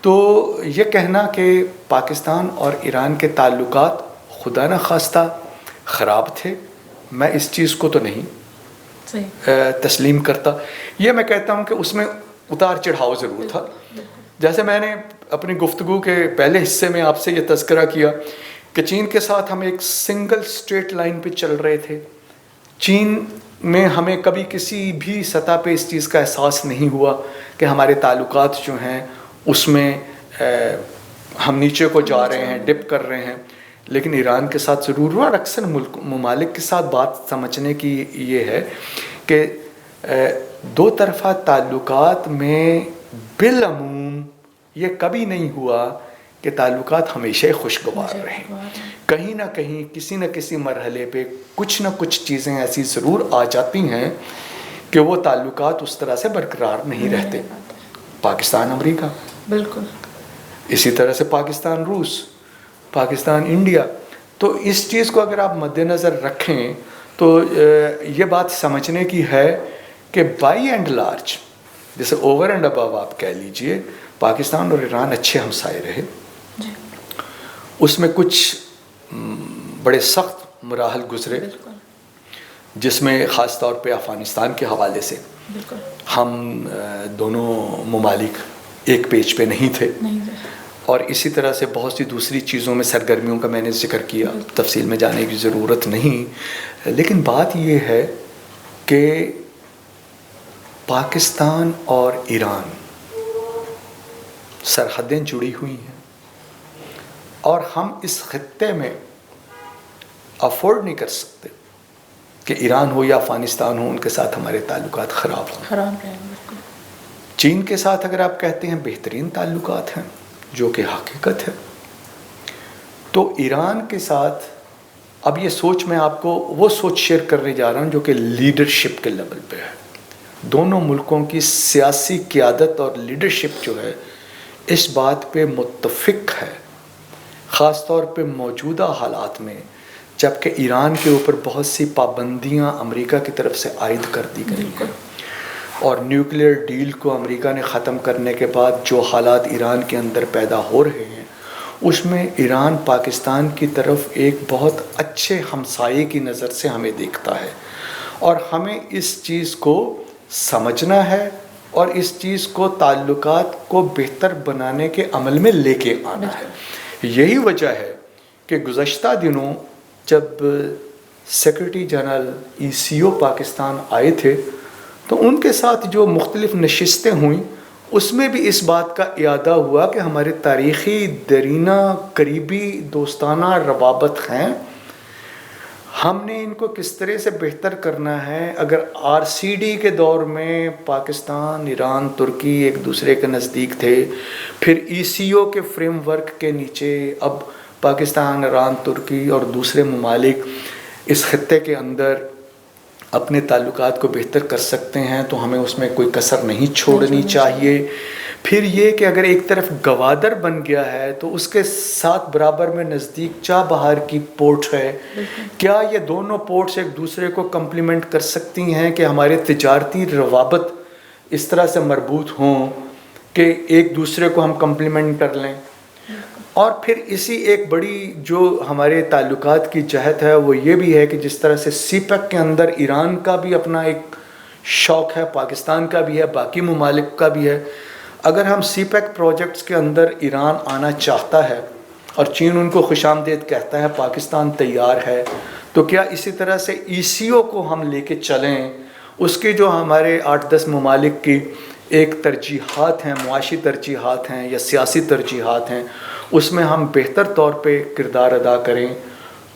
تو یہ کہنا کہ پاکستان اور ایران کے تعلقات خدا نخواستہ خراب تھے، میں اس چیز کو تو نہیں تسلیم کرتا۔ یہ میں کہتا ہوں کہ اس میں اتار چڑھاؤ ضرور تھا، جیسے میں نے اپنی گفتگو کے پہلے حصے میں آپ سے یہ تذکرہ کیا کہ چین کے ساتھ ہم ایک سنگل اسٹریٹ لائن پہ چل رہے تھے، چین میں ہمیں کبھی کسی بھی سطح پہ اس چیز کا احساس نہیں ہوا کہ ہمارے تعلقات جو ہیں اس میں ہم نیچے کو جا رہے ہیں، ڈپ کر رہے ہیں، لیکن ایران کے ساتھ ضرور ہوا، اور اکثر ممالک کے ساتھ بات سمجھنے کی یہ ہے کہ دو طرفہ تعلقات میں بالعموم یہ کبھی نہیں ہوا کہ تعلقات ہمیشہ خوشگوار رہیں، کہیں نہ کہیں کسی نہ کسی مرحلے پہ کچھ نہ کچھ چیزیں ایسی ضرور آ جاتی ہیں کہ وہ تعلقات اس طرح سے برقرار نہیں رہتے۔ پاکستان امریکہ، بالکل اسی طرح سے پاکستان روس، پاکستان انڈیا، تو اس چیز کو اگر آپ مد نظر رکھیں تو یہ بات سمجھنے کی ہے کہ بائی اینڈ لارج جیسے اوور اینڈ ابو آپ کہہ لیجئے پاکستان اور ایران اچھے ہمسائے رہے، اس میں کچھ بڑے سخت مراحل گزرے جس میں خاص طور پہ افغانستان کے حوالے سے ہم دونوں ممالک ایک پیج پہ نہیں تھے، اور اسی طرح سے بہت سی دوسری چیزوں میں سرگرمیوں کا میں نے ذکر کیا، تفصیل میں جانے کی ضرورت نہیں. لیکن بات یہ ہے کہ پاکستان اور ایران سرحدیں جڑی ہوئی ہیں، اور ہم اس خطے میں افورڈ نہیں کر سکتے کہ ایران ہو یا افغانستان ہو ان کے ساتھ ہمارے تعلقات خراب ہوں. چین کے ساتھ اگر آپ کہتے ہیں بہترین تعلقات ہیں، جو کہ حقیقت ہے، تو ایران کے ساتھ اب یہ سوچ میں آپ کو وہ سوچ شیئر کرنے جا رہا ہوں جو کہ لیڈرشپ کے لیول پہ ہے. دونوں ملکوں کی سیاسی قیادت اور لیڈرشپ جو ہے اس بات پہ متفق ہے، خاص طور پہ موجودہ حالات میں، جبکہ ایران کے اوپر بہت سی پابندیاں امریکہ کی طرف سے عائد کر دی گئی ہیں، اور نیوکلیئر ڈیل کو امریکہ نے ختم کرنے کے بعد جو حالات ایران کے اندر پیدا ہو رہے ہیں اس میں ایران پاکستان کی طرف ایک بہت اچھے ہمسائے کی نظر سے ہمیں دیکھتا ہے، اور ہمیں اس چیز کو سمجھنا ہے اور اس چیز کو تعلقات کو بہتر بنانے کے عمل میں لے کے آنا ہے. یہی وجہ ہے کہ گزشتہ دنوں جب سیکرٹری جنرل ECO پاکستان آئے تھے تو ان کے ساتھ جو مختلف نشستیں ہوئیں اس میں بھی اس بات کا اعادہ ہوا کہ ہمارے تاریخی دیرینہ قریبی دوستانہ روابط ہیں، ہم نے ان کو کس طرح سے بہتر کرنا ہے. اگر RCD کے دور میں پاکستان، ایران، ترکی ایک دوسرے کے نزدیک تھے، پھر ECO کے فریم ورک کے نیچے اب پاکستان، ایران، ترکی اور دوسرے ممالک اس خطے کے اندر اپنے تعلقات کو بہتر کر سکتے ہیں، تو ہمیں اس میں کوئی کسر نہیں چھوڑنی چاہیے. پھر یہ کہ اگر ایک طرف گوادر بن گیا ہے تو اس کے ساتھ برابر میں نزدیک چابہار کی پورٹ ہے، کیا یہ دونوں پورٹس ایک دوسرے کو کمپلیمنٹ کر سکتی ہیں کہ ہمارے تجارتی روابط اس طرح سے مربوط ہوں کہ ایک دوسرے کو ہم کمپلیمنٹ کر لیں. اور پھر اسی ایک بڑی جو ہمارے تعلقات کی جہت ہے وہ یہ بھی ہے کہ جس طرح سے CPEC کے اندر ایران کا بھی اپنا ایک شوق ہے، پاکستان کا بھی ہے، باقی ممالک کا بھی ہے. اگر ہم CPEC پروجیکٹس کے اندر ایران آنا چاہتا ہے اور چین ان کو خوش آمدید کہتا ہے، پاکستان تیار ہے، تو کیا اسی طرح سے ECO کو ہم لے کے چلیں؟ اس کے جو ہمارے 8-10 ممالک کی ایک ترجیحات ہیں، معاشی ترجیحات ہیں یا سیاسی ترجیحات ہیں، اس میں ہم بہتر طور پہ کردار ادا کریں،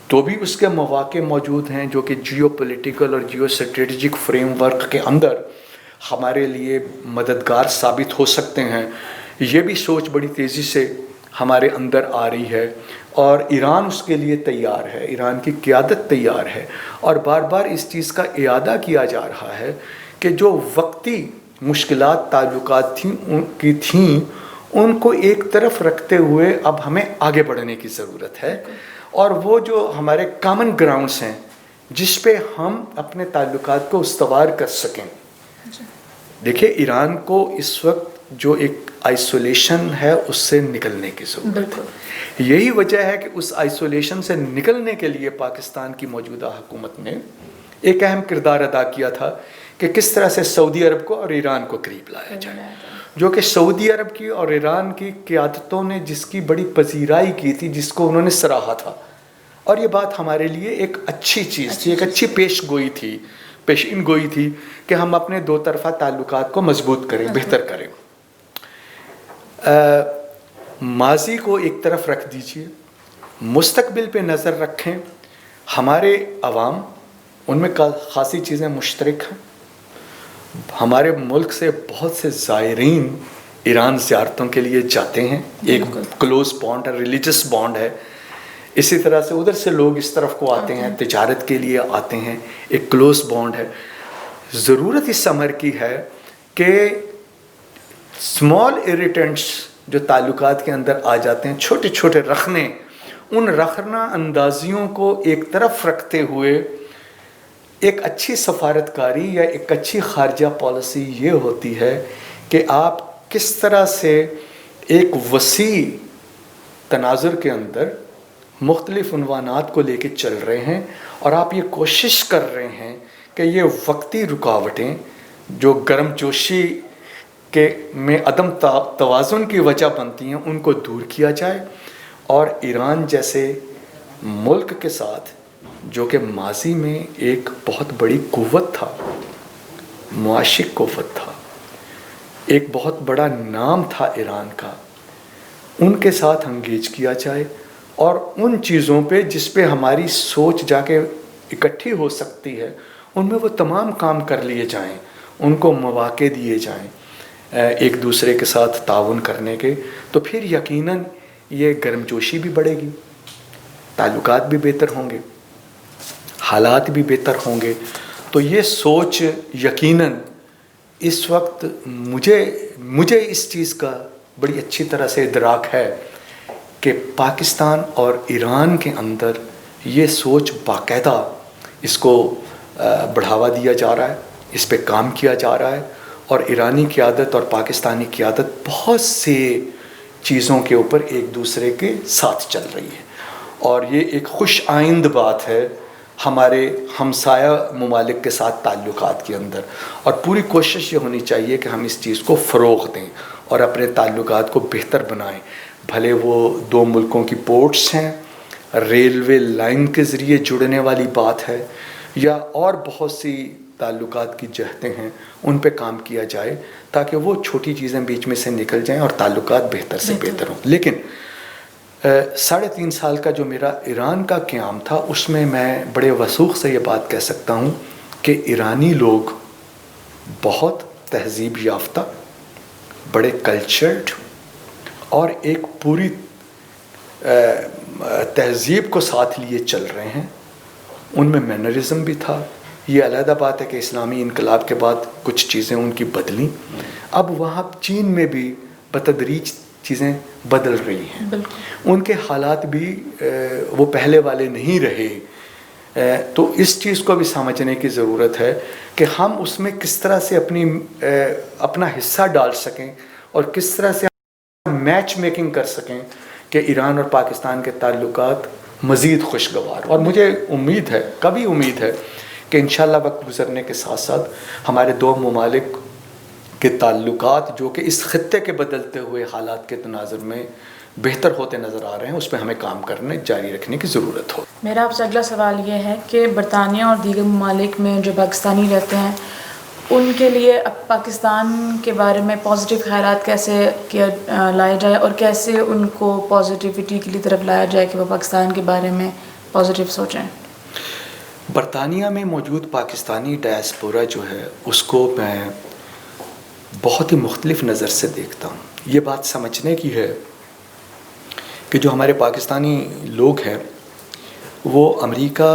تو بھی اس کے مواقع موجود ہیں جو کہ جیو پولیٹیکل اور جیو اسٹریٹجک فریم ورک کے اندر ہمارے لیے مددگار ثابت ہو سکتے ہیں. یہ بھی سوچ بڑی تیزی سے ہمارے اندر آ رہی ہے، اور ایران اس کے لیے تیار ہے، ایران کی قیادت تیار ہے، اور بار بار اس چیز کا اعادہ کیا جا رہا ہے کہ جو وقتی مشکلات تعلقات تھیں ان کو ایک طرف رکھتے ہوئے اب ہمیں آگے بڑھنے کی ضرورت ہے، اور وہ جو ہمارے کامن گراؤنڈس ہیں جس پہ ہم اپنے تعلقات کو استوار کر سکیں. دیکھیں ایران کو اس وقت جو ایک آئسولیشن ہے اس سے نکلنے کی ضرورت ہے. یہی وجہ ہے کہ اس آئسولیشن سے نکلنے کے لیے پاکستان کی موجودہ حکومت نے ایک اہم کردار ادا کیا تھا کہ کس طرح سے سعودی عرب کو اور ایران کو قریب لایا جائے، جو کہ سعودی عرب کی اور ایران کی قیادتوں نے جس کی بڑی پذیرائی کی تھی، جس کو انہوں نے سراہا تھا. اور یہ بات ہمارے لیے ایک اچھی چیز تھی، ایک اچھی پیش ان گوئی تھی کہ ہم اپنے دو طرفہ تعلقات کو مضبوط کریں، بہتر کریں. ماضی کو ایک طرف رکھ دیجئے، مستقبل پہ نظر رکھیں. ہمارے عوام ان میں خاصی چیزیں مشترک ہیں. ہمارے ملک سے بہت سے زائرین ایران زیارتوں کے لیے جاتے ہیں، ایک کلوز بانڈ ہے، ریلیجس بانڈ ہے. اسی طرح سے ادھر سے لوگ اس طرف کو آتے ہیں، تجارت کے لیے آتے ہیں، ایک کلوز بانڈ ہے. ضرورت اس امر کی ہے کہ اسمال ایریٹنٹس جو تعلقات کے اندر آ جاتے ہیں، چھوٹے چھوٹے رخنے، ان رخنہ اندازیوں کو ایک طرف رکھتے ہوئے ایک اچھی سفارتکاری یا ایک اچھی خارجہ پالیسی یہ ہوتی ہے کہ آپ کس طرح سے ایک وسیع تناظر کے اندر مختلف عنوانات کو لے کے چل رہے ہیں، اور آپ یہ کوشش کر رہے ہیں کہ یہ وقتی رکاوٹیں جو گرم جوشی کے میں عدم توازن کی وجہ بنتی ہیں ان کو دور کیا جائے، اور ایران جیسے ملک کے ساتھ جو کہ ماضی میں ایک بہت بڑی قوت تھا، معاشی قوت تھا، ایک بہت بڑا نام تھا ایران کا، ان کے ساتھ انگیج کیا جائے، اور ان چیزوں پہ جس پہ ہماری سوچ جا کے اکٹھی ہو سکتی ہے ان میں وہ تمام کام کر لیے جائیں، ان کو مواقع دیے جائیں ایک دوسرے کے ساتھ تعاون کرنے کے، تو پھر یقیناً یہ گرم جوشی بھی بڑھے گی، تعلقات بھی بہتر ہوں گے، حالات بھی بہتر ہوں گے۔ تو یہ سوچ یقیناً اس وقت مجھے اس چیز کا بڑی اچھی طرح سے ادراک ہے کہ پاکستان اور ایران کے اندر یہ سوچ باقاعدہ اس کو بڑھاوا دیا جا رہا ہے، اس پہ کام کیا جا رہا ہے، اور ایرانی قیادت اور پاکستانی قیادت بہت سے چیزوں کے اوپر ایک دوسرے کے ساتھ چل رہی ہے، اور یہ ایک خوش آئند بات ہے ہمارے ہمسایہ ممالک کے ساتھ تعلقات کے اندر، اور پوری کوشش یہ ہونی چاہیے کہ ہم اس چیز کو فروغ دیں اور اپنے تعلقات کو بہتر بنائیں، بھلے وہ دو ملکوں کی پورٹس ہیں، ریلوے لائن کے ذریعے جڑنے والی بات ہے، یا اور بہت سی تعلقات کی جہتیں ہیں، ان پہ کام کیا جائے تاکہ وہ چھوٹی چیزیں بیچ میں سے نکل جائیں اور تعلقات بہتر سے بہتر ہوں۔ لیکن 3.5 سال کا جو میرا ایران کا قیام تھا، اس میں میں بڑے وثوق سے یہ بات کہہ سکتا ہوں کہ ایرانی لوگ بہت تہذیب یافتہ، بڑے کلچرڈ، اور ایک پوری تہذیب کو ساتھ لیے چل رہے ہیں، ان میں مینرزم بھی تھا۔ یہ علیحدہ بات ہے کہ اسلامی انقلاب کے بعد کچھ چیزیں ان کی بدلیں، اب وہاں چین میں بھی بتدریج چیزیں بدل رہی ہیں، ان کے حالات بھی وہ پہلے والے نہیں رہے، تو اس چیز کو بھی سمجھنے کی ضرورت ہے کہ ہم اس میں کس طرح سے اپنا حصہ ڈال سکیں اور کس طرح سے میچ میکنگ کر سکیں کہ ایران اور پاکستان کے تعلقات مزید خوشگوار، اور مجھے امید ہے، کبھی امید ہے کہ انشاءاللہ وقت گزرنے کے ساتھ ساتھ ہمارے دو ممالک کے تعلقات جو کہ اس خطے کے بدلتے ہوئے حالات کے تناظر میں بہتر ہوتے نظر آ رہے ہیں، اس پہ ہمیں کام کرنے جاری رکھنے کی ضرورت ہو۔ میرا آپ سے اگلا سوال یہ ہے کہ برطانیہ اور دیگر ممالک میں جو پاکستانی رہتے ہیں ان کے لیے اب پاکستان کے بارے میں پازیٹیو خیالات کیسے لائے جائے، اور کیسے ان کو پازیٹیوٹی کی طرف لایا جائے کہ وہ پاکستان کے بارے میں پازیٹیو سوچیں؟ برطانیہ میں موجود پاکستانی ڈائسپورا جو ہے اس کو میں بہت ہی مختلف نظر سے دیکھتا ہوں۔ یہ بات سمجھنے کی ہے کہ جو ہمارے پاکستانی لوگ ہیں وہ امریکہ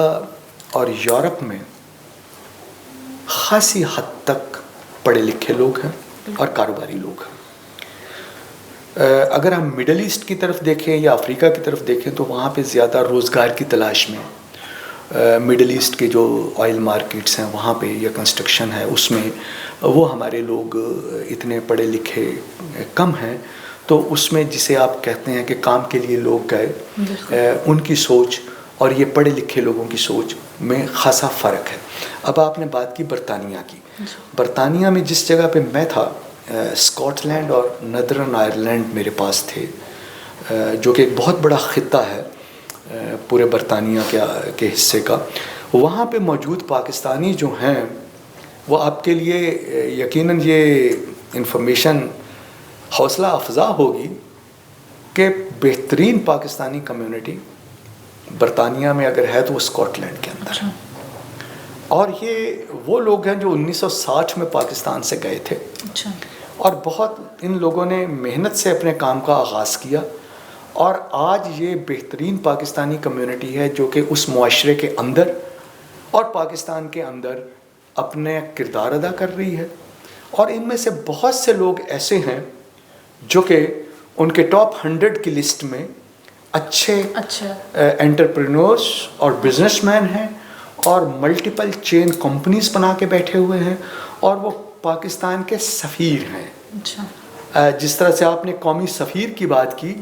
اور یورپ میں خاصی حد تک پڑھے لکھے لوگ ہیں اور کاروباری لوگ ہیں۔ اگر ہم مڈل ایسٹ کی طرف دیکھیں یا افریقہ کی طرف دیکھیں تو وہاں پہ زیادہ روزگار کی تلاش میں مڈل ایسٹ کے جو آئل مارکیٹس ہیں وہاں پہ یا کنسٹرکشن ہے اس میں وہ ہمارے لوگ اتنے پڑھے لکھے کم ہیں، تو اس میں جسے آپ کہتے ہیں کہ کام کے لیے لوگ گئے، ان کی سوچ اور یہ پڑھے لکھے لوگوں کی سوچ میں خاصا فرق ہے۔ اب آپ نے بات کی برطانیہ کی، برطانیہ میں جس جگہ پہ میں تھا، اسکاٹ لینڈ اور نردرن آئرلینڈ میرے پاس تھے، جو کہ ایک بہت بڑا خطہ ہے پورے برطانیہ کے حصے کا۔ وہاں پہ موجود پاکستانی جو ہیں وہ آپ کے لیے یقیناً یہ انفارمیشن حوصلہ افزا ہوگی کہ بہترین پاکستانی کمیونٹی برطانیہ میں اگر ہے تو وہ اسکاٹ لینڈ کے اندر ہے، اور یہ وہ لوگ ہیں جو 1960 میں پاکستان سے گئے تھے، اور بہت ان لوگوں نے محنت سے اپنے کام کا آغاز کیا، اور آج یہ بہترین پاکستانی کمیونٹی ہے جو کہ اس معاشرے کے اندر اور پاکستان کے اندر اپنے کردار ادا کر رہی ہے، اور ان میں سے بہت سے لوگ ایسے ہیں جو کہ ان کے ٹاپ 100 کی لسٹ میں اچھے انٹرپرینورس اور بزنس مین ہیں، اور ملٹیپل چین کمپنیز بنا کے بیٹھے ہوئے ہیں، اور وہ پاکستان کے سفیر ہیں۔ اچھا. جس طرح سے آپ نے قومی سفیر کی بات کی,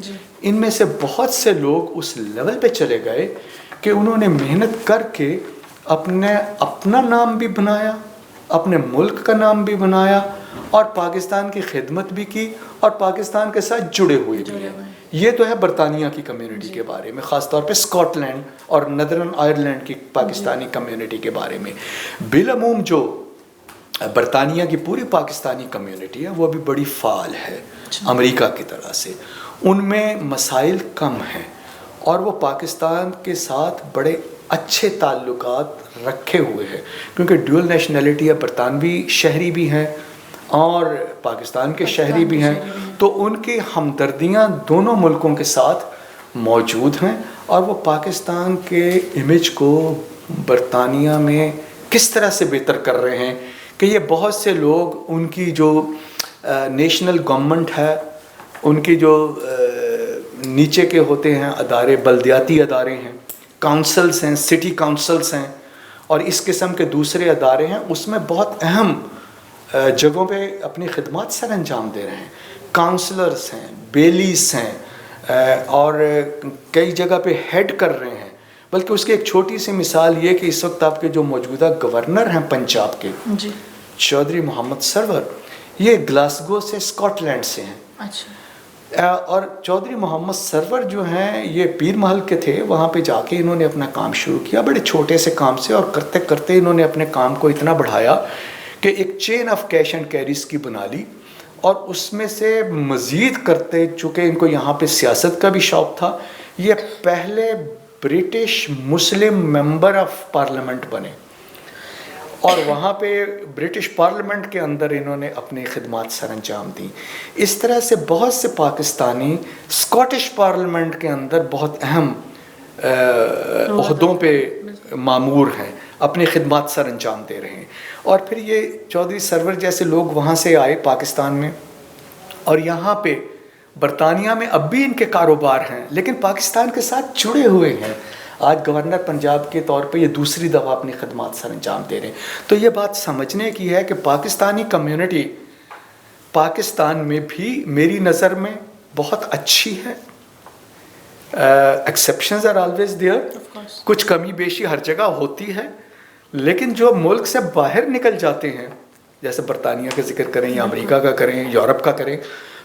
ان میں سے بہت سے لوگ اس لیول پہ چلے گئے کہ انہوں نے محنت کر کے اپنا نام بھی بنایا, اپنے ملک کا نام بھی بنایا, اور پاکستان کی خدمت بھی کی, اور پاکستان کے ساتھ جڑے ہوئے بھی ہیں. یہ تو ہے برطانیہ کی کمیونٹی کے بارے میں, خاص طور پہ اسکاٹ لینڈ اور ندرن آئرلینڈ کی پاکستانی کمیونٹی کے بارے میں. بالعموم جو برطانیہ کی پوری پاکستانی کمیونٹی ہے وہ بھی بڑی فعال ہے امریکہ کی طرح سے. ان میں مسائل کم ہیں اور وہ پاکستان کے ساتھ بڑے اچھے تعلقات رکھے ہوئے ہیں, کیونکہ ڈیول نیشنلٹی ہے, برطانوی شہری بھی ہیں اور پاکستان کے شہری بھی ہیں, تو ان کی ہمدردیاں دونوں ملکوں کے ساتھ موجود ہیں, اور وہ پاکستان کے امیج کو برطانیہ میں کس طرح سے بہتر کر رہے ہیں کہ یہ بہت سے لوگ ان کی جو نیشنل گورنمنٹ ہے, ان کی جو نیچے کے ہوتے ہیں ادارے, بلدیاتی ادارے ہیں, کاؤنسلز ہیں, سٹی کاؤنسلز ہیں, اور اس قسم کے دوسرے ادارے ہیں, اس میں بہت اہم جگہوں پہ اپنی خدمات سر انجام دے رہے ہیں. کاؤنسلرز ہیں, بیلیز ہیں, اور کئی جگہ پہ ہیڈ کر رہے ہیں. بلکہ اس کی ایک چھوٹی سی مثال یہ کہ اس وقت آپ کے جو موجودہ گورنر ہیں پنجاب کے, چودھری محمد سرور, یہ گلاسگو سے اسکاٹ لینڈ سے ہیں. اچھا. اور چودھری محمد سرور جو ہیں یہ پیر محل کے تھے, وہاں پہ جا کے انہوں نے اپنا کام شروع کیا بڑے چھوٹے سے کام سے, اور کرتے کرتے انہوں نے اپنے کام کو اتنا بڑھایا کہ ایک chain of cash and carries کی بنا لی, اور اس میں سے مزید کرتے, چونکہ ان کو یہاں پہ سیاست کا بھی شوق تھا, یہ پہلے British Muslim member of parliament بنے, اور وہاں پہ برٹش پارلیمنٹ کے اندر انہوں نے اپنی خدمات سر انجام دیں. اس طرح سے بہت سے پاکستانی اسکاٹش پارلیمنٹ کے اندر بہت اہم عہدوں پہ مامور ہیں, اپنی خدمات سر انجام دے رہے ہیں. اور پھر یہ چودھری سرور جیسے لوگ وہاں سے آئے پاکستان میں, اور یہاں پہ برطانیہ میں اب بھی ان کے کاروبار ہیں, لیکن پاکستان کے ساتھ جڑے ہوئے ہیں. آج گورنر پنجاب کے طور پہ یہ دوسری دفعہ اپنی خدمات سر انجام دے رہے ہیں. تو یہ بات سمجھنے کی ہے کہ پاکستانی کمیونٹی پاکستان میں بھی میری نظر میں بہت اچھی ہے. ایکسیپشنز آر آلویز دیئر, کچھ کمی بیشی ہر جگہ ہوتی ہے, لیکن جو ملک سے باہر نکل جاتے ہیں, جیسے برطانیہ کا ذکر کریں یا امریکہ کا کریں, یورپ کا کریں,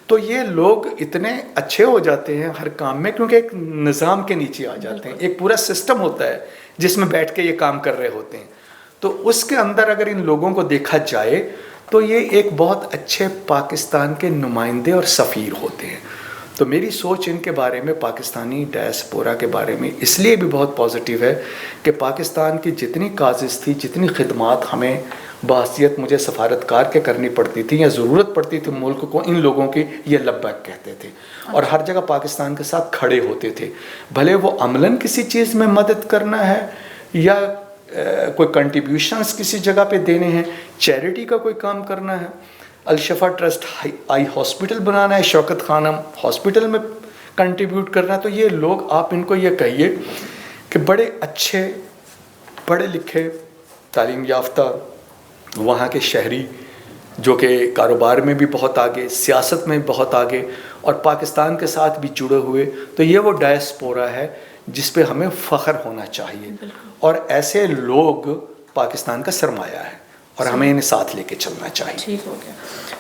تو یہ لوگ اتنے اچھے ہو جاتے ہیں ہر کام میں, کیونکہ ایک نظام کے نیچے آ جاتے ہیں. ایک پورا سسٹم ہوتا ہے جس میں بیٹھ کے یہ کام کر رہے ہوتے ہیں. تو اس کے اندر اگر ان لوگوں کو دیکھا جائے تو یہ ایک بہت اچھے پاکستان کے نمائندے اور سفیر ہوتے ہیں. تو میری سوچ ان کے بارے میں, پاکستانی ڈائسپورا کے بارے میں, اس لیے بھی بہت پازیٹیو ہے کہ پاکستان کی جتنی کازز تھی, جتنی خدمات ہمیں بحیثیت مجھے سفارتکار کے کرنی پڑتی تھی یا ضرورت پڑتی تھی ملک کو, ان لوگوں کی یہ لبیک کہتے تھے, اور ہر جگہ پاکستان کے ساتھ کھڑے ہوتے تھے. بھلے وہ عملاً کسی چیز میں مدد کرنا ہے یا کوئی کنٹریبیوشنز کسی جگہ پہ دینے ہیں, چیریٹی کا کوئی کام کرنا ہے, الشفا ٹرسٹ آئی ہاسپٹل بنانا ہے, شوکت خانم ہاسپٹل میں کنٹریبیوٹ کرنا ہے, تو یہ لوگ آپ ان کو یہ کہیے کہ بڑے اچھے پڑھے لکھے تعلیم یافتہ وہاں کے شہری جو کہ کاروبار میں بھی بہت آگے, سیاست میں بہت آگے, اور پاکستان کے ساتھ بھی جڑے ہوئے. تو یہ وہ ڈائسپورا ہے جس پہ ہمیں فخر ہونا چاہیے, اور ایسے لوگ پاکستان کا سرمایہ ہے اور ہمیں انہیں ساتھ لے کے چلنا چاہیے. ٹھیک ہو گیا.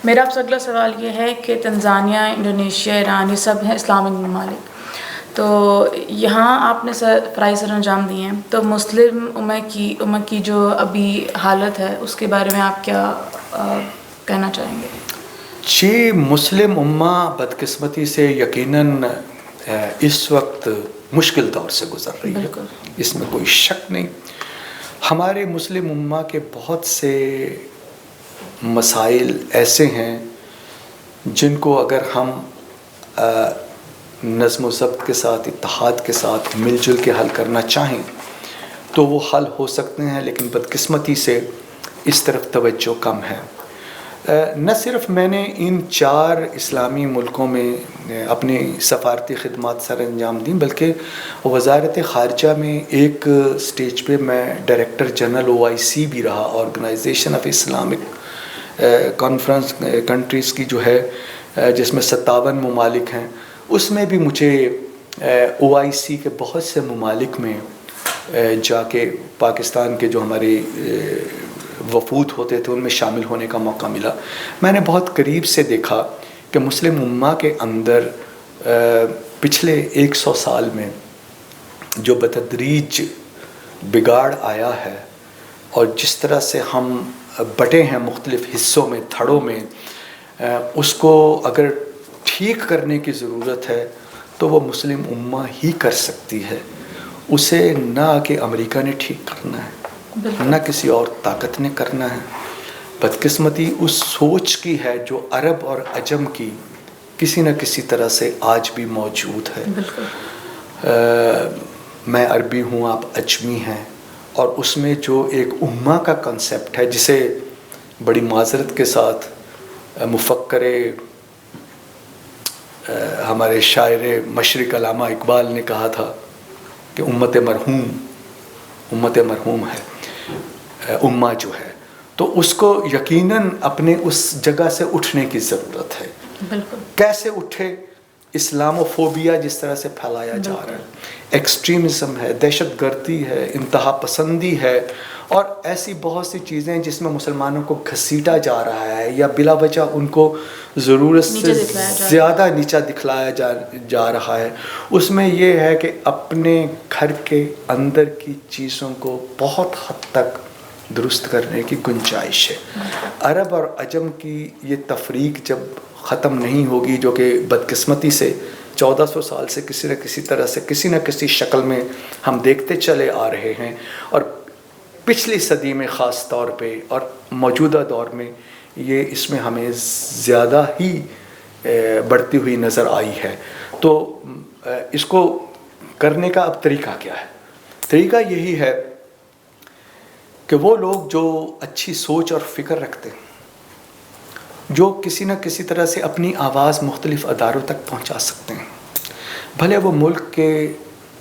میرا آپ سے اگلا سوال یہ ہے کہ تنزانیہ, انڈونیشیا, ایران, یہ سب ہیں اسلامک ممالک, تو یہاں آپ نے فرائض سر انجام دیے ہیں, تو مسلم امت کی جو ابھی حالت ہے اس کے بارے میں آپ کیا کہنا چاہیں گے؟ جی, مسلم امہ بدقسمتی سے یقیناً اس وقت مشکل دور سے گزر رہی ہے, اس میں کوئی شک نہیں. ہمارے مسلم امہ کے بہت سے مسائل ایسے ہیں جن کو اگر ہم نظم و ضبط کے ساتھ, اتحاد کے ساتھ مل جل کے حل کرنا چاہیں تو وہ حل ہو سکتے ہیں, لیکن بدقسمتی سے اس طرف توجہ کم ہے. نہ صرف میں نے ان 4 اسلامی ملکوں میں اپنی سفارتی خدمات سر انجام دیں, بلکہ وزارت خارجہ میں ایک سٹیج پہ میں ڈائریکٹر جنرل OIC بھی رہا, organisation of Islamic conference countries کی جو ہے جس میں 57 ممالک ہیں، اس میں بھی مجھے OIC کے بہت سے ممالک میں جا کے پاکستان کے جو ہمارے وفود ہوتے تھے ان میں شامل ہونے کا موقع ملا. میں نے بہت قریب سے دیکھا کہ مسلم امہ کے اندر پچھلے 100 سال میں جو بتدریج بگاڑ آیا ہے اور جس طرح سے ہم بٹے ہیں مختلف حصوں میں، تھڑوں میں، اس کو اگر ٹھیک کرنے کی ضرورت ہے تو وہ مسلم امہ ہی کر سکتی ہے. اسے نہ کہ امریکہ نے ٹھیک کرنا ہے، نہ کسی اور طاقت نے کرنا ہے. بدقسمتی اس سوچ کی ہے جو عرب اور عجم کی کسی نہ کسی طرح سے آج بھی موجود ہے. میں عربی ہوں، آپ اجمی ہیں، اور اس میں جو ایک امہ کا کنسیپٹ ہے جسے بڑی معذرت کے ساتھ مفکر ہمارے شاعر مشرق علامہ اقبال نے کہا تھا کہ امت مرحوم ہے امہ جو ہے، تو اس کو یقیناً اپنے اس جگہ سے اٹھنے کی ضرورت ہے. بالکل. کیسے اٹھے؟ اسلاموفوبیا جس طرح سے پھیلایا جا رہا ہے، ایکسٹریمزم ہے، دہشت گردی ہے، انتہا پسندی ہے، اور ایسی بہت سی چیزیں جس میں مسلمانوں کو گھسیٹا جا رہا ہے یا بلا وجہ ان کو ضرورت سے زیادہ نیچا دکھلایا جا رہا ہے. اس میں یہ ہے کہ اپنے گھر کے اندر کی چیزوں کو بہت حد تک درست کرنے کی گنجائش ہے. عرب اور عجم کی یہ تفریق جب ختم نہیں ہوگی، جو کہ بدقسمتی سے 1400 سال سے کسی نہ کسی طرح سے کسی نہ کسی شکل میں ہم دیکھتے چلے آ رہے ہیں، اور پچھلی صدی میں خاص طور پہ اور موجودہ دور میں یہ اس میں ہمیں زیادہ ہی بڑھتی ہوئی نظر آئی ہے. تو اس کو کرنے کا اب طریقہ کیا ہے؟ طریقہ یہی ہے کہ وہ لوگ جو اچھی سوچ اور فکر رکھتے ہیں، جو کسی نہ کسی طرح سے اپنی آواز مختلف اداروں تک پہنچا سکتے ہیں، بھلے وہ ملک کے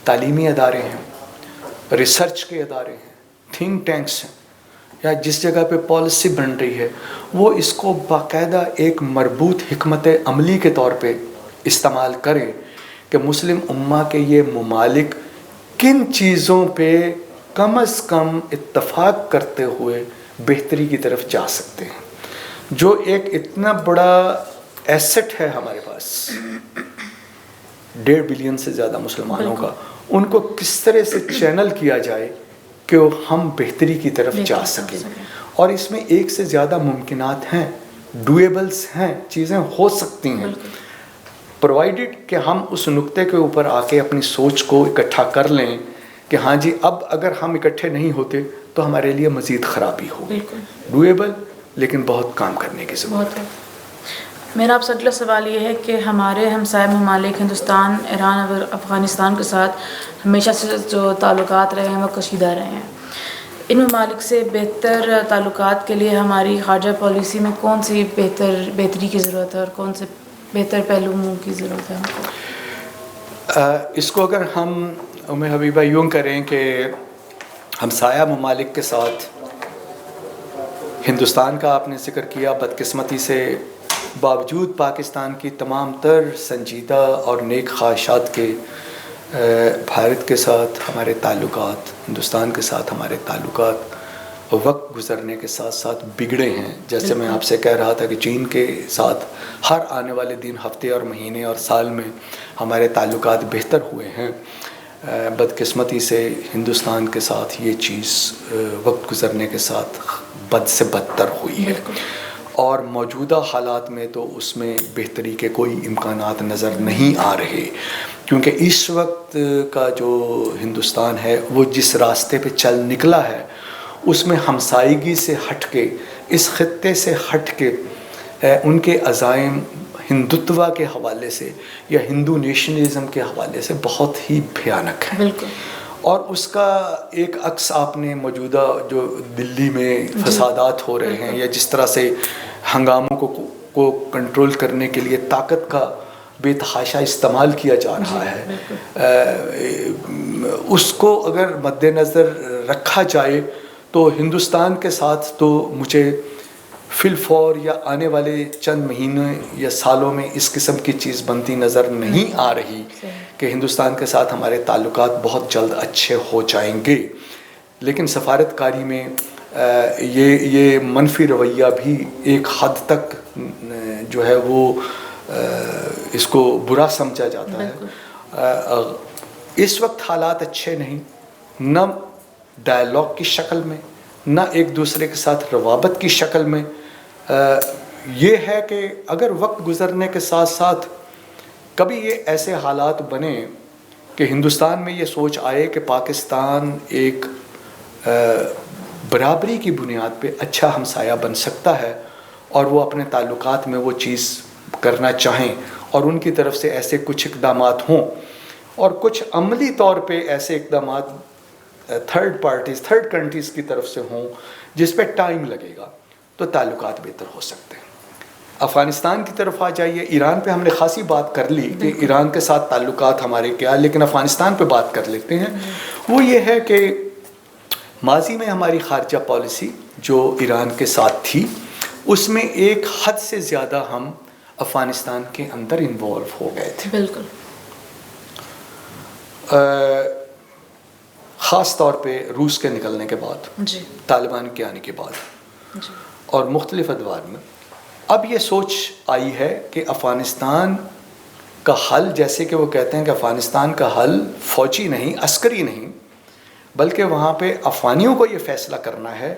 تعلیمی ادارے ہیں، ریسرچ کے ادارے ہیں، تھنک ٹینکس ہیں، یا جس جگہ پہ پالیسی بن رہی ہے، وہ اس کو باقاعدہ ایک مربوط حکمت عملی کے طور پہ استعمال کریں کہ مسلم امہ کے یہ ممالک کن چیزوں پہ کم از کم اتفاق کرتے ہوئے بہتری کی طرف جا سکتے ہیں. جو ایک اتنا بڑا ایسٹ ہے ہمارے پاس 1.5 بلین سے زیادہ مسلمانوں کا، ان کو کس طرح سے چینل کیا جائے کہ ہم بہتری کی طرف جا سکیں. اور اس میں ایک سے زیادہ ممکنات ہیں، ڈویبلز ہیں، چیزیں ہو سکتی ہیں، پرووائڈڈ کہ ہم اس نقطے کے اوپر آ کے اپنی سوچ کو اکٹھا کر لیں کہ ہاں جی اب اگر ہم اکٹھے نہیں ہوتے تو ہمارے لیے مزید خرابی ہوگی. ڈویبل لیکن بہت کام کرنے کی ضرورت ہے. میرا آپ سے اگلا سوال یہ ہے کہ ہمارے ہمسائے ممالک ہندوستان، ایران اور افغانستان کے ساتھ ہمیشہ سے جو تعلقات رہے ہیں وہ کشیدہ رہے ہیں. ان ممالک سے بہتر تعلقات کے لیے ہماری خارجہ پالیسی میں کون سی بہتری کی ضرورت ہے اور کون سے بہتر پہلوؤں کی ضرورت ہے ہم کو؟ اس کو اگر ہم حبیبہ یوں کریں کہ ہمسایہ ممالک کے ساتھ ہندوستان کا آپ نے ذکر کیا، بدقسمتی سے باوجود پاکستان کی تمام تر سنجیدہ اور نیک خواہشات کے بھارت کے ساتھ ہمارے تعلقات، ہندوستان کے ساتھ ہمارے تعلقات وقت گزرنے کے ساتھ ساتھ بگڑے ہیں. جیسے میں آپ سے کہہ رہا تھا کہ چین کے ساتھ ہر آنے والے دن، ہفتے اور مہینے اور سال میں ہمارے تعلقات بہتر ہوئے ہیں. بدقسمتی سے ہندوستان کے ساتھ یہ چیز وقت گزرنے کے ساتھ بد سے بدتر ہوئی ہے، اور موجودہ حالات میں تو اس میں بہتری کے کوئی امکانات نظر نہیں آ رہے، کیونکہ اس وقت کا جو ہندوستان ہے وہ جس راستے پہ چل نکلا ہے اس میں ہمسائیگی سے ہٹ کے، اس خطے سے ہٹ کے ان کے عزائم ہندوتوا کے حوالے سے یا ہندو نیشنلزم کے حوالے سے بہت ہی بھیانک ہے. بالکل. اور اس کا ایک عکس آپ نے موجودہ جو دلی میں فسادات ہو رہے ہیں یا جس طرح سے ہنگاموں کو کنٹرول کرنے کے لیے طاقت کا بے تحاشا استعمال کیا جا رہا ہے، اس کو اگر مد نظر رکھا جائے تو ہندوستان کے ساتھ تو مجھے فی الفور یا آنے والے چند مہینے یا سالوں میں اس قسم کی چیز بنتی نظر نہیں آ رہی کہ ہندوستان کے ساتھ ہمارے تعلقات بہت جلد اچھے ہو جائیں گے. لیکن سفارت کاری میں یہ منفی رویہ بھی ایک حد تک جو ہے وہ اس کو برا سمجھا جاتا ہے. اس وقت حالات اچھے نہیں، نہ ڈائلاگ کی شکل میں، نہ ایک دوسرے کے ساتھ روابط کی شکل میں. یہ ہے کہ اگر وقت گزرنے کے ساتھ ساتھ کبھی یہ ایسے حالات بنے کہ ہندوستان میں یہ سوچ آئے کہ پاکستان ایک برابری کی بنیاد پہ اچھا ہمسایہ بن سکتا ہے اور وہ اپنے تعلقات میں وہ چیز کرنا چاہیں اور ان کی طرف سے ایسے کچھ اقدامات ہوں اور کچھ عملی طور پہ ایسے اقدامات تھرڈ کنٹریز کی طرف سے ہوں جس پہ ٹائم لگے گا، تو تعلقات بہتر ہو سکتے ہیں. افغانستان کی طرف آ جائیے. ایران پہ ہم نے خاصی بات کر لی کہ ایران کے ساتھ تعلقات ہمارے کیا، لیکن افغانستان پہ بات کر لیتے ہیں. وہ یہ ہے کہ ماضی میں ہماری خارجہ پالیسی جو ایران کے ساتھ تھی اس میں ایک حد سے زیادہ ہم افغانستان کے اندر انوالو ہو گئے تھے. بالکل. خاص طور پہ روس کے نکلنے کے بعد، جی، طالبان کے آنے کے بعد، جی، اور مختلف ادوار میں اب یہ سوچ آئی ہے کہ افغانستان کا حل، جیسے کہ وہ کہتے ہیں کہ افغانستان کا حل فوجی نہیں، عسکری نہیں، بلکہ وہاں پہ افغانیوں کو یہ فیصلہ کرنا ہے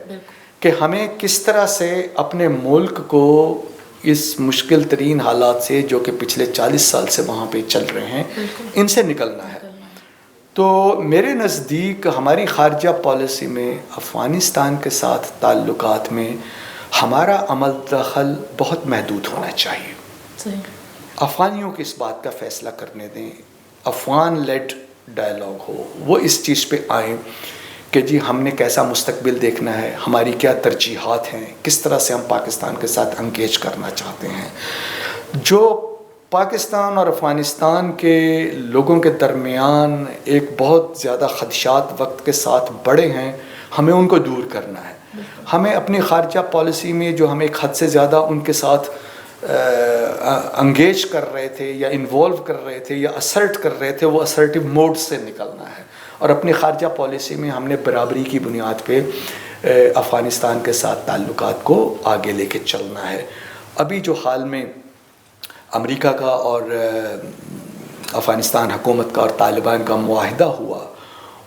کہ ہمیں کس طرح سے اپنے ملک کو اس مشکل ترین حالات سے جو کہ پچھلے 40 سال سے وہاں پہ چل رہے ہیں ان سے نکلنا ہے. تو میرے نزدیک ہماری خارجہ پالیسی میں افغانستان کے ساتھ تعلقات میں ہمارا عمل دخل بہت محدود ہونا چاہیے. افغانیوں کو اس بات کا فیصلہ کرنے دیں، افغان لیڈ ڈائلاگ ہو، وہ اس چیز پہ آئیں کہ جی ہم نے کیسا مستقبل دیکھنا ہے، ہماری کیا ترجیحات ہیں، کس طرح سے ہم پاکستان کے ساتھ انگیج کرنا چاہتے ہیں. جو پاکستان اور افغانستان کے لوگوں کے درمیان ایک بہت زیادہ خدشات وقت کے ساتھ بڑھے ہیں، ہمیں ان کو دور کرنا ہے. ہمیں اپنی خارجہ پالیسی میں جو ہم ایک حد سے زیادہ ان کے ساتھ انگیج کر رہے تھے یا انوالو کر رہے تھے یا اسرٹ کر رہے تھے، وہ اسرٹیو موڈ سے نکلنا ہے. اور اپنی خارجہ پالیسی میں ہم نے برابری کی بنیاد پہ افغانستان کے ساتھ تعلقات کو آگے لے کے چلنا ہے. ابھی جو حال میں امریکہ کا اور افغانستان حکومت کا اور طالبان کا معاہدہ ہوا،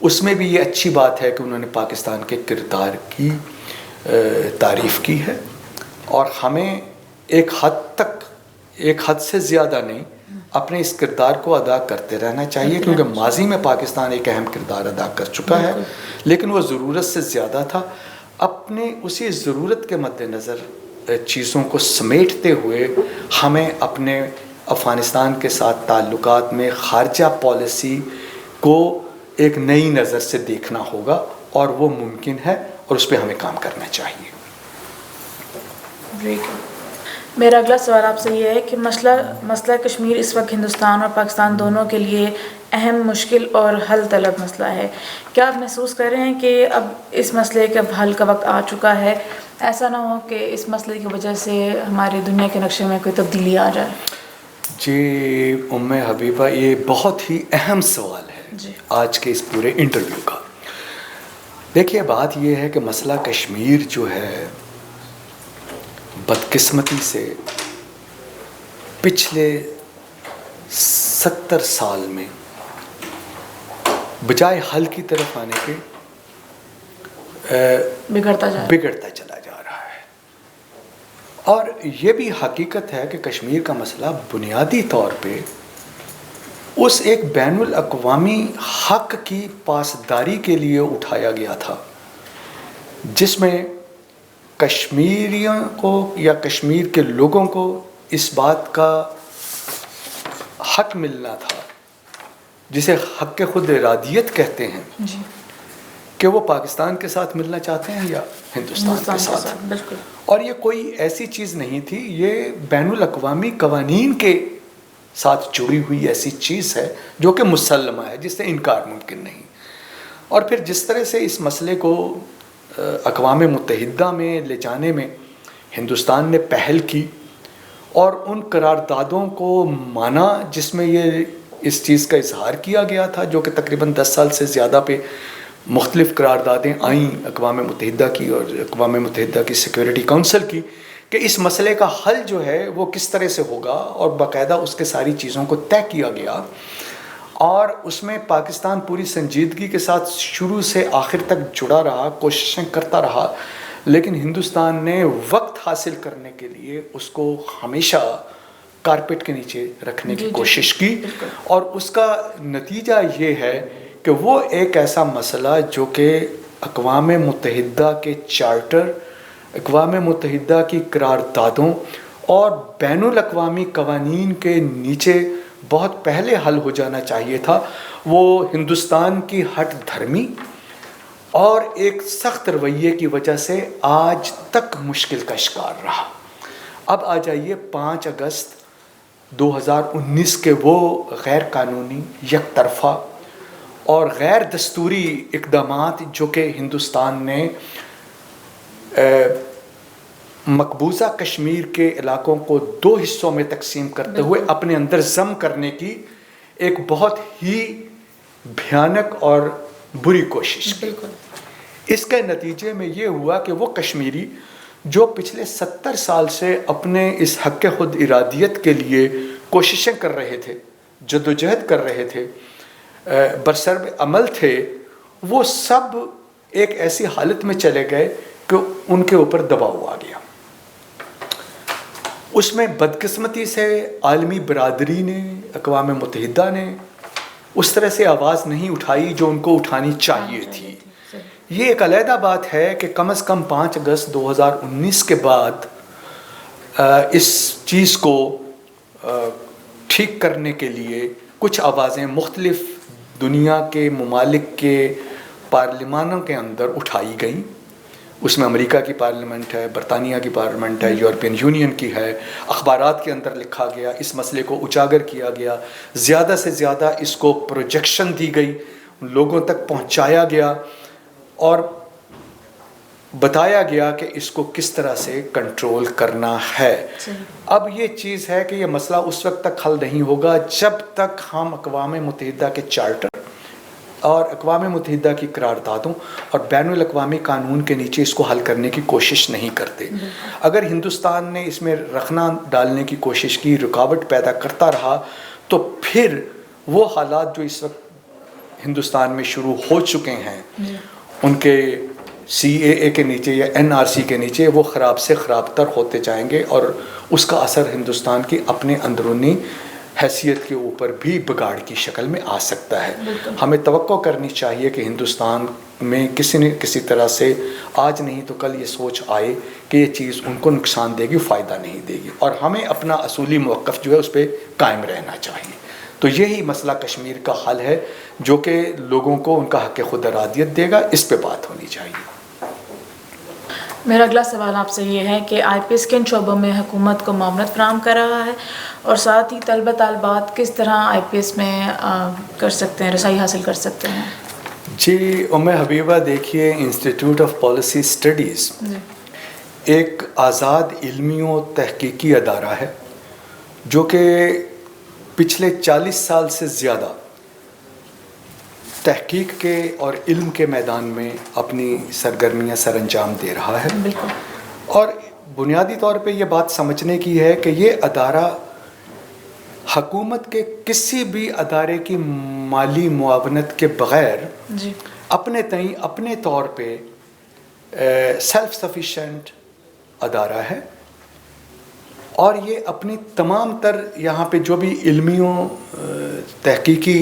اس میں بھی یہ اچھی بات ہے کہ انہوں نے پاکستان کے کردار کی تعریف کی ہے اور ہمیں ایک حد سے زیادہ نہیں اپنے اس کردار کو ادا کرتے رہنا چاہیے، کیونکہ ماضی میں پاکستان ایک اہم کردار ادا کر چکا ہے لیکن وہ ضرورت سے زیادہ تھا. اپنے اسی ضرورت کے مد نظر چیزوں کو سمیٹتے ہوئے ہمیں اپنے افغانستان کے ساتھ تعلقات میں خارجہ پالیسی کو ایک نئی نظر سے دیکھنا ہوگا اور وہ ممکن ہے اور اس پہ ہمیں کام کرنا چاہیے. میرا اگلا سوال آپ سے یہ ہے کہ مسئلہ کشمیر اس وقت ہندوستان اور پاکستان دونوں کے لیے اہم، مشکل اور حل طلب مسئلہ ہے. کیا آپ محسوس کر رہے ہیں کہ اب اس مسئلے کے حل کا وقت آ چکا ہے؟ ایسا نہ ہو کہ اس مسئلے کی وجہ سے ہماری دنیا کے نقشے میں کوئی تبدیلی آ جائے. جی ام حبیبہ، یہ بہت ہی اہم سوال ہے آج کے اس پورے انٹرویو کا. دیکھیے، بات یہ ہے کہ مسئلہ کشمیر جو ہے بدقسمتی سے پچھلے 70 سال میں بجائے حل کی طرف آنے کے بگڑتا چلا جا رہا ہے. اور یہ بھی حقیقت ہے کہ کشمیر کا مسئلہ بنیادی طور پہ اس ایک بین الاقوامی حق کی پاسداری کے لیے اٹھایا گیا تھا، جس میں کشمیریوں کو یا کشمیر کے لوگوں کو اس بات کا حق ملنا تھا جسے حق خود ارادیت کہتے ہیں کہ وہ پاکستان کے ساتھ ملنا چاہتے ہیں یا ہندوستان کے ساتھ. بالکل. اور یہ کوئی ایسی چیز نہیں تھی، یہ بین الاقوامی قوانین کے ساتھ جڑی ہوئی ایسی چیز ہے جو کہ مسلمہ ہے، جس سے انکار ممکن نہیں. اور پھر جس طرح سے اس مسئلے کو اقوام متحدہ میں لے جانے میں ہندوستان نے پہل کی اور ان قراردادوں کو مانا جس میں یہ اس چیز کا اظہار کیا گیا تھا، جو کہ تقریباً 10 سال سے زیادہ پہ مختلف قراردادیں آئیں اقوام متحدہ کی اور اقوام متحدہ کی سیکیورٹی کونسل کی، کہ اس مسئلے کا حل جو ہے وہ کس طرح سے ہوگا، اور باقاعدہ اس کے ساری چیزوں کو طے کیا گیا، اور اس میں پاکستان پوری سنجیدگی کے ساتھ شروع سے آخر تک جڑا رہا، کوششیں کرتا رہا، لیکن ہندوستان نے وقت حاصل کرنے کے لیے اس کو ہمیشہ کارپیٹ کے نیچے رکھنے کی کوشش کی، اور اس کا نتیجہ یہ ہے کہ وہ ایک ایسا مسئلہ جو کہ اقوام متحدہ کے چارٹر، اقوام متحدہ کی قراردادوں اور بین الاقوامی قوانین کے نیچے بہت پہلے حل ہو جانا چاہیے تھا، وہ ہندوستان کی ہٹ دھرمی اور ایک سخت رویے کی وجہ سے آج تک مشکل کا شکار رہا۔ اب آ جائیے 5 اگست 2019 کے وہ غیر قانونی، یک طرفہ اور غیر دستوری اقدامات جو کہ ہندوستان نے مقبوضہ کشمیر کے علاقوں کو 2 حصوں میں تقسیم کرتے ہوئے اپنے اندر ضم کرنے کی ایک بہت ہی بھیانک اور بری کوشش کی۔ اس کے نتیجے میں یہ ہوا کہ وہ کشمیری جو پچھلے 70 سال سے اپنے اس حق خود ارادیت کے لیے کوششیں کر رہے تھے، جدوجہد کر رہے تھے، برسر عمل تھے، وہ سب ایک ایسی حالت میں چلے گئے کہ ان کے اوپر دباؤ آ گیا۔ اس میں بدقسمتی سے عالمی برادری نے، اقوام متحدہ نے اس طرح سے آواز نہیں اٹھائی جو ان کو اٹھانی چاہیے تھی۔ یہ ایک علیحدہ بات ہے کہ کم از کم 5 اگست 2019 کے بعد اس چیز کو ٹھیک کرنے کے لیے کچھ آوازیں مختلف دنیا کے ممالک کے پارلیمانوں کے اندر اٹھائی گئیں۔ اس میں امریکہ کی پارلیمنٹ ہے، برطانیہ کی پارلیمنٹ ہے، یورپین یونین کی ہے، اخبارات کے اندر لکھا گیا، اس مسئلے کو اجاگر کیا گیا، زیادہ سے زیادہ اس کو پروجیکشن دی گئی، لوگوں تک پہنچایا گیا اور بتایا گیا کہ اس کو کس طرح سے کنٹرول کرنا ہے۔ اب یہ چیز ہے کہ یہ مسئلہ اس وقت تک حل نہیں ہوگا جب تک ہم اقوام متحدہ کے چارٹر اور اقوام متحدہ کی قراردادوں اور بین الاقوامی قانون کے نیچے اس کو حل کرنے کی کوشش نہیں کرتے۔ اگر ہندوستان نے اس میں رخنا ڈالنے کی کوشش کی، رکاوٹ پیدا کرتا رہا، تو پھر وہ حالات جو اس وقت ہندوستان میں شروع ہو چکے ہیں ان کے CAA کے نیچے یا NRC کے نیچے، وہ خراب سے خراب تر ہوتے جائیں گے، اور اس کا اثر ہندوستان کی اپنے اندرونی حیثیت کے اوپر بھی بگاڑ کی شکل میں آ سکتا ہے۔ ہمیں توقع کرنی چاہیے کہ ہندوستان میں کسی نہ کسی طرح سے آج نہیں تو کل یہ سوچ آئے کہ یہ چیز ان کو نقصان دے گی، فائدہ نہیں دے گی، اور ہمیں اپنا اصولی موقف جو ہے اس پہ قائم رہنا چاہیے۔ تو یہی مسئلہ کشمیر کا حل ہے جو کہ لوگوں کو ان کا حق خود ارادیت دے گا، اس پہ بات ہونی چاہیے۔ میرا اگلا سوال آپ سے یہ ہے کہ IPS کن شعبوں میں حکومت کو معاونت فراہم کر رہا ہے، اور ساتھ ہی طلبہ طالبات کس طرح IPS میں کر سکتے ہیں، رسائی حاصل کر سکتے ہیں؟ جی حبیبہ، دیکھیے انسٹیٹیوٹ آف پالیسی اسٹڈیز ایک آزاد علمی و تحقیقی ادارہ ہے جو کہ پچھلے 40 سال سے زیادہ تحقیق کے اور علم کے میدان میں اپنی سرگرمیاں سر انجام دے رہا ہے۔ بالکل۔ اور بنیادی طور پہ یہ بات سمجھنے کی ہے کہ یہ ادارہ حکومت کے کسی بھی ادارے کی مالی معاونت کے بغیر اپنے تئیں اپنے طور پہ سیلف سفیشینٹ ادارہ ہے، اور یہ اپنی تمام تر یہاں پہ جو بھی علمی و تحقیقی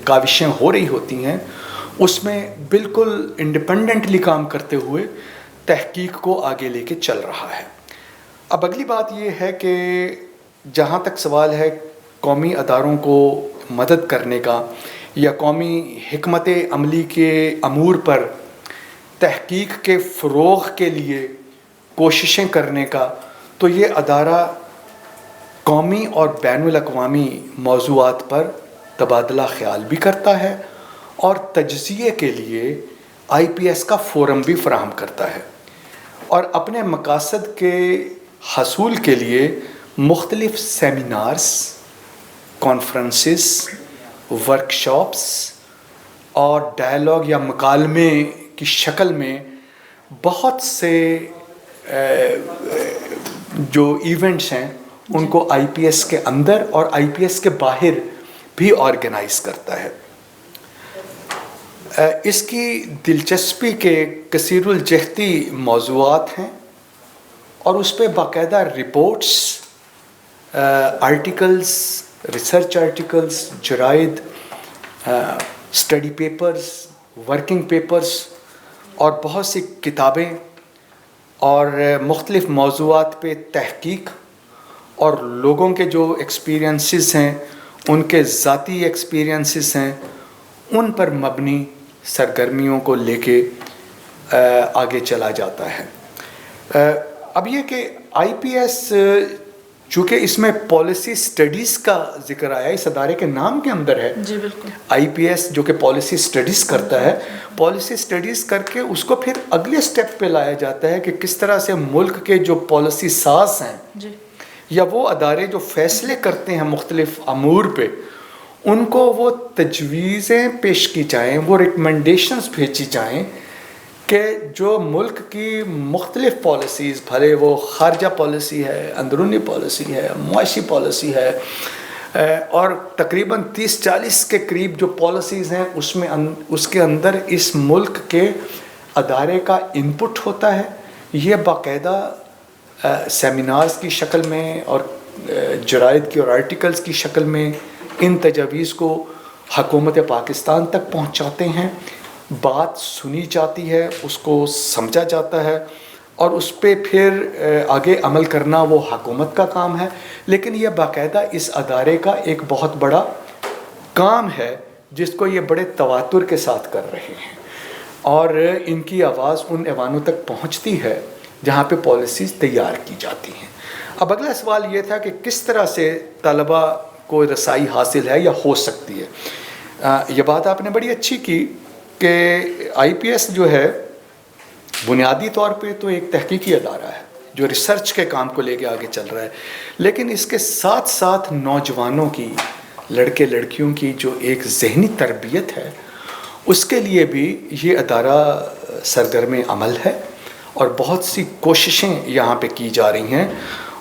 کاوشیں ہو رہی ہوتی ہیں اس میں بالکل انڈیپینڈنٹلی کام کرتے ہوئے تحقیق کو آگے لے کے چل رہا ہے۔ اب اگلی بات یہ ہے کہ جہاں تک سوال ہے قومی اداروں کو مدد کرنے کا یا قومی حکمت عملی کے امور پر تحقیق کے فروغ کے لیے کوششیں کرنے کا، تو یہ ادارہ قومی اور بین الاقوامی موضوعات پر تبادلہ خیال بھی کرتا ہے اور تجزیے کے لیے IPS کا فورم بھی فراہم کرتا ہے۔ اور اپنے مقاصد کے حصول کے لیے مختلف سیمینارز، کانفرنسز، ورکشاپس اور ڈائلاگ یا مکالمے کی شکل میں بہت سے جو ایونٹس ہیں ان کو آئی پی ایس کے اندر اور آئی پی ایس کے باہر بھی آرگنائز کرتا ہے. اس کی دلچسپی کے کثیر الجہتی موضوعات ہیں اور اس پہ باقاعدہ رپورٹس، آرٹیکلز، ریسرچ آرٹیکلز، جرائد، اسٹڈی پیپرز، ورکنگ پیپرز اور بہت سی کتابیں اور مختلف موضوعات پہ تحقیق اور لوگوں کے جو ایکسپیرینسز ہیں، ان کے ذاتی ایکسپیرینسز ہیں، ان پر مبنی سرگرمیوں کو لے کے آگے چلا جاتا ہے. اب یہ کہ آئی پی ایس چونکہ اس میں پالیسی سٹڈیز کا ذکر آیا، اس ادارے کے نام کے اندر ہے. جی بالکل. آئی پی ایس جو کہ پالیسی سٹڈیز کرتا ہے، پالیسی سٹڈیز کر کے اس کو پھر اگلے سٹیپ پہ لایا جاتا ہے کہ کس طرح سے ملک کے جو پالیسی ساز ہیں جی یا وہ ادارے جو فیصلے کرتے ہیں مختلف امور پہ، ان کو وہ تجویزیں پیش کی جائیں، وہ ریکمنڈیشنز بھیجی جائیں کہ جو ملک کی مختلف پالیسیز، بھلے وہ خارجہ پالیسی ہے، اندرونی پالیسی ہے، معاشی پالیسی ہے، اور تقریباً 30-40 کے قریب جو پالیسیز ہیں اس کے اندر اس ملک کے ادارے کا انپٹ ہوتا ہے. یہ باقاعدہ سیمینارز کی شکل میں اور جرائد کی اور آرٹیکلز کی شکل میں ان تجاویز کو حکومت پاکستان تک پہنچاتے ہیں. بات سنی جاتی ہے، اس کو سمجھا جاتا ہے اور اس پہ پھر آگے عمل کرنا وہ حکومت کا کام ہے. لیکن یہ باقاعدہ اس ادارے کا ایک بہت بڑا کام ہے جس کو یہ بڑے تواتر کے ساتھ کر رہے ہیں اور ان کی آواز ان ایوانوں تک پہنچتی ہے جہاں پہ پالیسیز تیار کی جاتی ہیں. اب اگلا سوال یہ تھا کہ کس طرح سے طلبہ کو رسائی حاصل ہے یا ہو سکتی ہے. یہ بات آپ نے بڑی اچھی کی کہ آئی پی ایس جو ہے بنیادی طور پہ تو ایک تحقیقی ادارہ ہے جو ریسرچ کے کام کو لے کے آگے چل رہا ہے، لیکن اس کے ساتھ ساتھ نوجوانوں کی، لڑکے لڑکیوں کی جو ایک ذہنی تربیت ہے، اس کے لیے بھی یہ ادارہ سرگرم عمل ہے اور بہت سی کوششیں یہاں پہ کی جا رہی ہیں.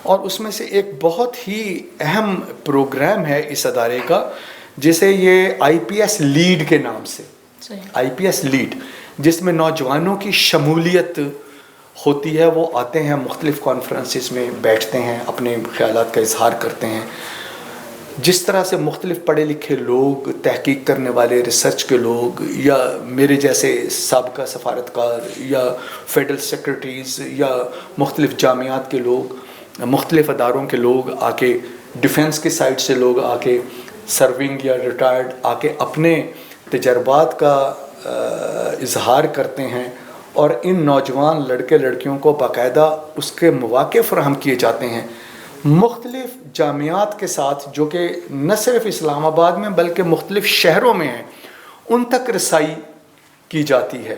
اور اس میں سے ایک بہت ہی اہم پروگرام ہے اس ادارے کا جسے یہ آئی پی ایس لیڈ کے نام سے، آئی پی ایس لیڈ، جس میں نوجوانوں کی شمولیت ہوتی ہے. وہ آتے ہیں مختلف کانفرنسز میں، بیٹھتے ہیں، اپنے خیالات کا اظہار کرتے ہیں. جس طرح سے مختلف پڑھے لکھے لوگ، تحقیق کرنے والے، ریسرچ کے لوگ، یا میرے جیسے سابقہ سفارتکار یا فیڈرل سیکرٹریز یا مختلف جامعات کے لوگ، مختلف اداروں کے لوگ آ کے، ڈیفنس کی سائڈ سے لوگ آ کے، سرونگ یا ریٹائرڈ آ کے اپنے تجربات کا اظہار کرتے ہیں اور ان نوجوان لڑکے لڑکیوں کو باقاعدہ اس کے مواقع فراہم کیے جاتے ہیں مختلف جامعات کے ساتھ، جو کہ نہ صرف اسلام آباد میں بلکہ مختلف شہروں میں ہیں، ان تک رسائی کی جاتی ہے.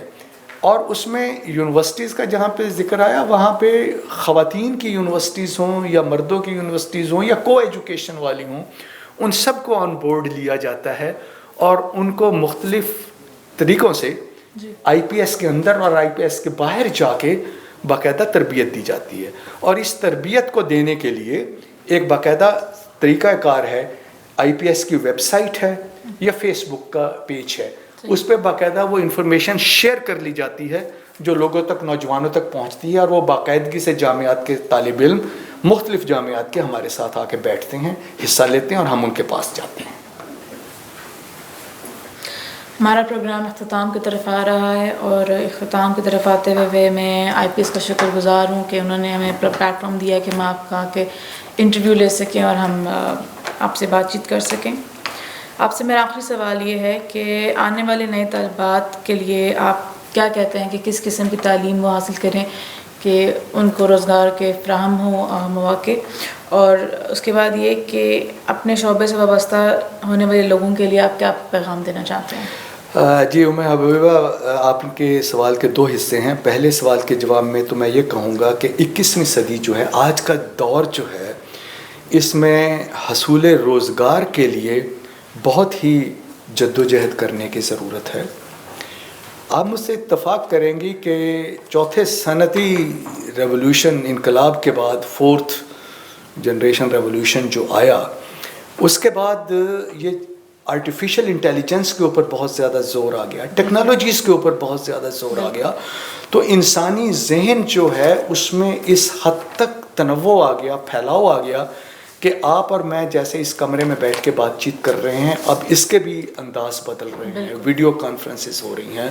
اور اس میں یونیورسٹیز کا جہاں پہ ذکر آیا، وہاں پہ خواتین کی یونیورسٹیز ہوں یا مردوں کی یونیورسٹیز ہوں یا کو ایجوکیشن والی ہوں، ان سب کو آن بورڈ لیا جاتا ہے اور ان کو مختلف طریقوں سے آئی پی ایس کے اندر اور آئی پی ایس کے باہر جا کے باقاعدہ تربیت دی جاتی ہے. اور اس تربیت کو دینے کے لیے ایک باقاعدہ طریقہ کار ہے. آئی پی ایس کی ویب سائٹ ہے یا فیس بک کا پیج ہے، اس پہ باقاعدہ وہ انفارمیشن شیئر کر لی جاتی ہے جو لوگوں تک، نوجوانوں تک پہنچتی ہے، اور وہ باقاعدگی سے جامعات کے طالب علم مختلف جامعات کے ہمارے ساتھ آ کے بیٹھتے ہیں، حصہ لیتے ہیں اور ہم ان کے پاس جاتے ہیں. ہمارا پروگرام اختتام کی طرف آ رہا ہے اور اختتام کی طرف آتے ہوئے میں آئی پی ایس کا شکر گزار ہوں کہ انہوں نے ہمیں پلیٹ فارم دیا کہ ہم آپ کا کے انٹرویو لے سکیں اور ہم آپ سے بات چیت کر سکیں. آپ سے میرا آخری سوال یہ ہے کہ آنے والے نئے طالبات کے لیے آپ کیا کہتے ہیں کہ کس قسم کی تعلیم وہ حاصل کریں کہ ان کو روزگار کے فراہم ہوں مواقع، اور اس کے بعد یہ کہ اپنے شعبے سے وابستہ ہونے والے لوگوں کے لیے آپ کیا پیغام دینا چاہتے ہیں؟ جی حبیبہ، آپ کے سوال کے دو حصے ہیں. پہلے سوال کے جواب میں تو میں یہ کہوں گا کہ 21ویں صدی جو ہے، آج کا دور جو ہے، اس میں حصول روزگار کے لیے بہت ہی جدوجہد کرنے کی ضرورت ہے. آپ مجھ سے اتفاق کریں گی کہ چوتھے صنعتی ریولوشن، انقلاب کے بعد 4th جنریشن ریولوشن جو آیا، اس کے بعد یہ آرٹیفیشل انٹیلیجنس کے اوپر بہت زیادہ زور آ گیا، ٹیکنالوجیز کے اوپر بہت زیادہ زور آ گیا. تو انسانی ذہن جو ہے اس میں اس حد تک تنوع آ گیا، پھیلاؤ آ گیا کہ آپ اور میں جیسے اس کمرے میں بیٹھ کے بات چیت کر رہے ہیں، اب اس کے بھی انداز بدل رہے ہیں. ویڈیو کانفرنسز ہو رہی ہیں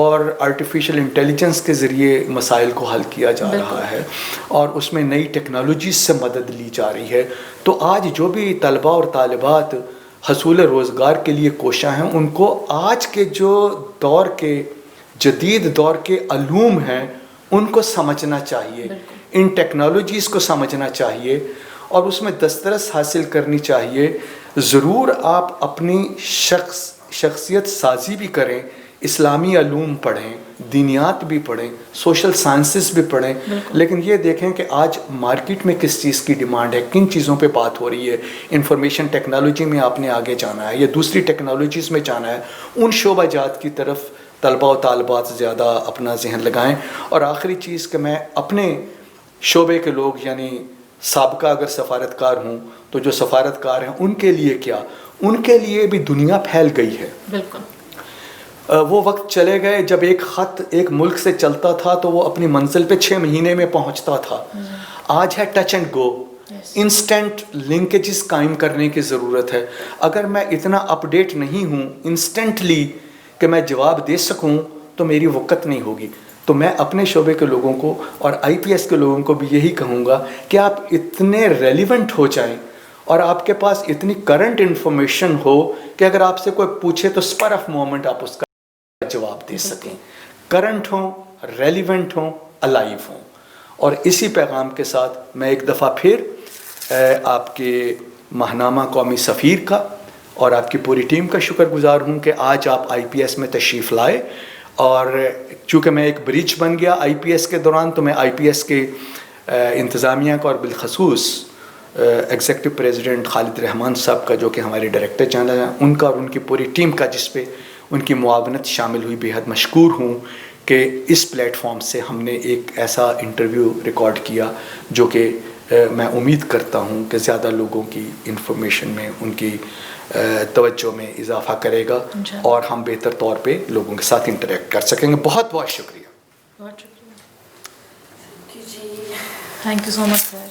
اور آرٹیفیشل انٹیلیجنس کے ذریعے مسائل کو حل کیا جا رہا ہے اور اس میں نئی ٹیکنالوجیز سے مدد لی جا رہی ہے. تو آج جو بھی طلباء اور طالبات حصول روزگار کے لیے کوشاں ہیں، ان کو آج کے جو دور کے جدید دور کے علوم ہیں ان کو سمجھنا چاہیے، ان ٹیکنالوجیز کو سمجھنا چاہیے اور اس میں دسترس حاصل کرنی چاہیے. ضرور آپ اپنی شخصیت سازی بھی کریں، اسلامی علوم پڑھیں، دینیات بھی پڑھیں، سوشل سائنسز بھی پڑھیں، لیکن یہ دیکھیں کہ آج مارکیٹ میں کس چیز کی ڈیمانڈ ہے، کن چیزوں پہ بات ہو رہی ہے. انفارمیشن ٹیکنالوجی میں آپ نے آگے جانا ہے یا دوسری ٹیکنالوجیز میں جانا ہے، ان شعبہ جات کی طرف طلباء و طالبات زیادہ اپنا ذہن لگائیں. اور آخری چیز کہ میں اپنے شعبے کے لوگ، یعنی سابقہ اگر سفارتکار ہوں تو جو سفارتکار ہیں ان کے لیے کیا، ان کے لیے بھی دنیا پھیل گئی ہے. بالکل وہ وقت چلے گئے جب ایک خط ایک ملک سے چلتا تھا تو وہ اپنی منزل پہ 6 مہینے میں پہنچتا تھا. آج ہے touch and go, instant linkages قائم کرنے کی ضرورت ہے. اگر میں اتنا اپ ڈیٹ نہیں ہوں انسٹنٹلی کہ میں جواب دے سکوں تو میری وقت نہیں ہوگی. تو میں اپنے شعبے کے لوگوں کو اور IPS کے لوگوں کو بھی یہی کہوں گا کہ آپ اتنے ریلیونٹ ہو جائیں اور آپ کے پاس اتنی کرنٹ انفارمیشن ہو کہ اگر آپ سے کوئی پوچھے تو اسپر آف مومنٹ آپ اس کا جواب دے سکیں. کرنٹ ہوں، ریلیونٹ ہوں، الائیو ہوں. اور اسی پیغام کے ساتھ میں ایک دفعہ پھر آپ کے ماہنامہ قومی سفیر کا اور آپ کی پوری ٹیم کا شکر گزار ہوں کہ آج آپ IPS میں تشریف لائے. اور چونکہ میں ایک برج بن گیا IPS کے دوران، تو میں IPS کے انتظامیہ کا اور بالخصوص ایگزیکٹو پریزیڈنٹ خالد رحمان صاحب کا، جو کہ ہمارے ڈائریکٹر جنرل ہیں، ان کا اور ان کی پوری ٹیم کا جس پہ ان کی معاونت شامل ہوئی، بےحد مشکور ہوں کہ اس پلیٹ فارم سے ہم نے ایک ایسا انٹرویو ریکارڈ کیا جو کہ میں امید کرتا ہوں کہ زیادہ لوگوں کی انفارمیشن میں، ان کی توجہ میں اضافہ کرے گا اور ہم بہتر طور پہ لوگوں کے ساتھ انٹریکٹ کر سکیں گے. بہت بہت شکریہ. بہت شکریہ. Thank you so much sir.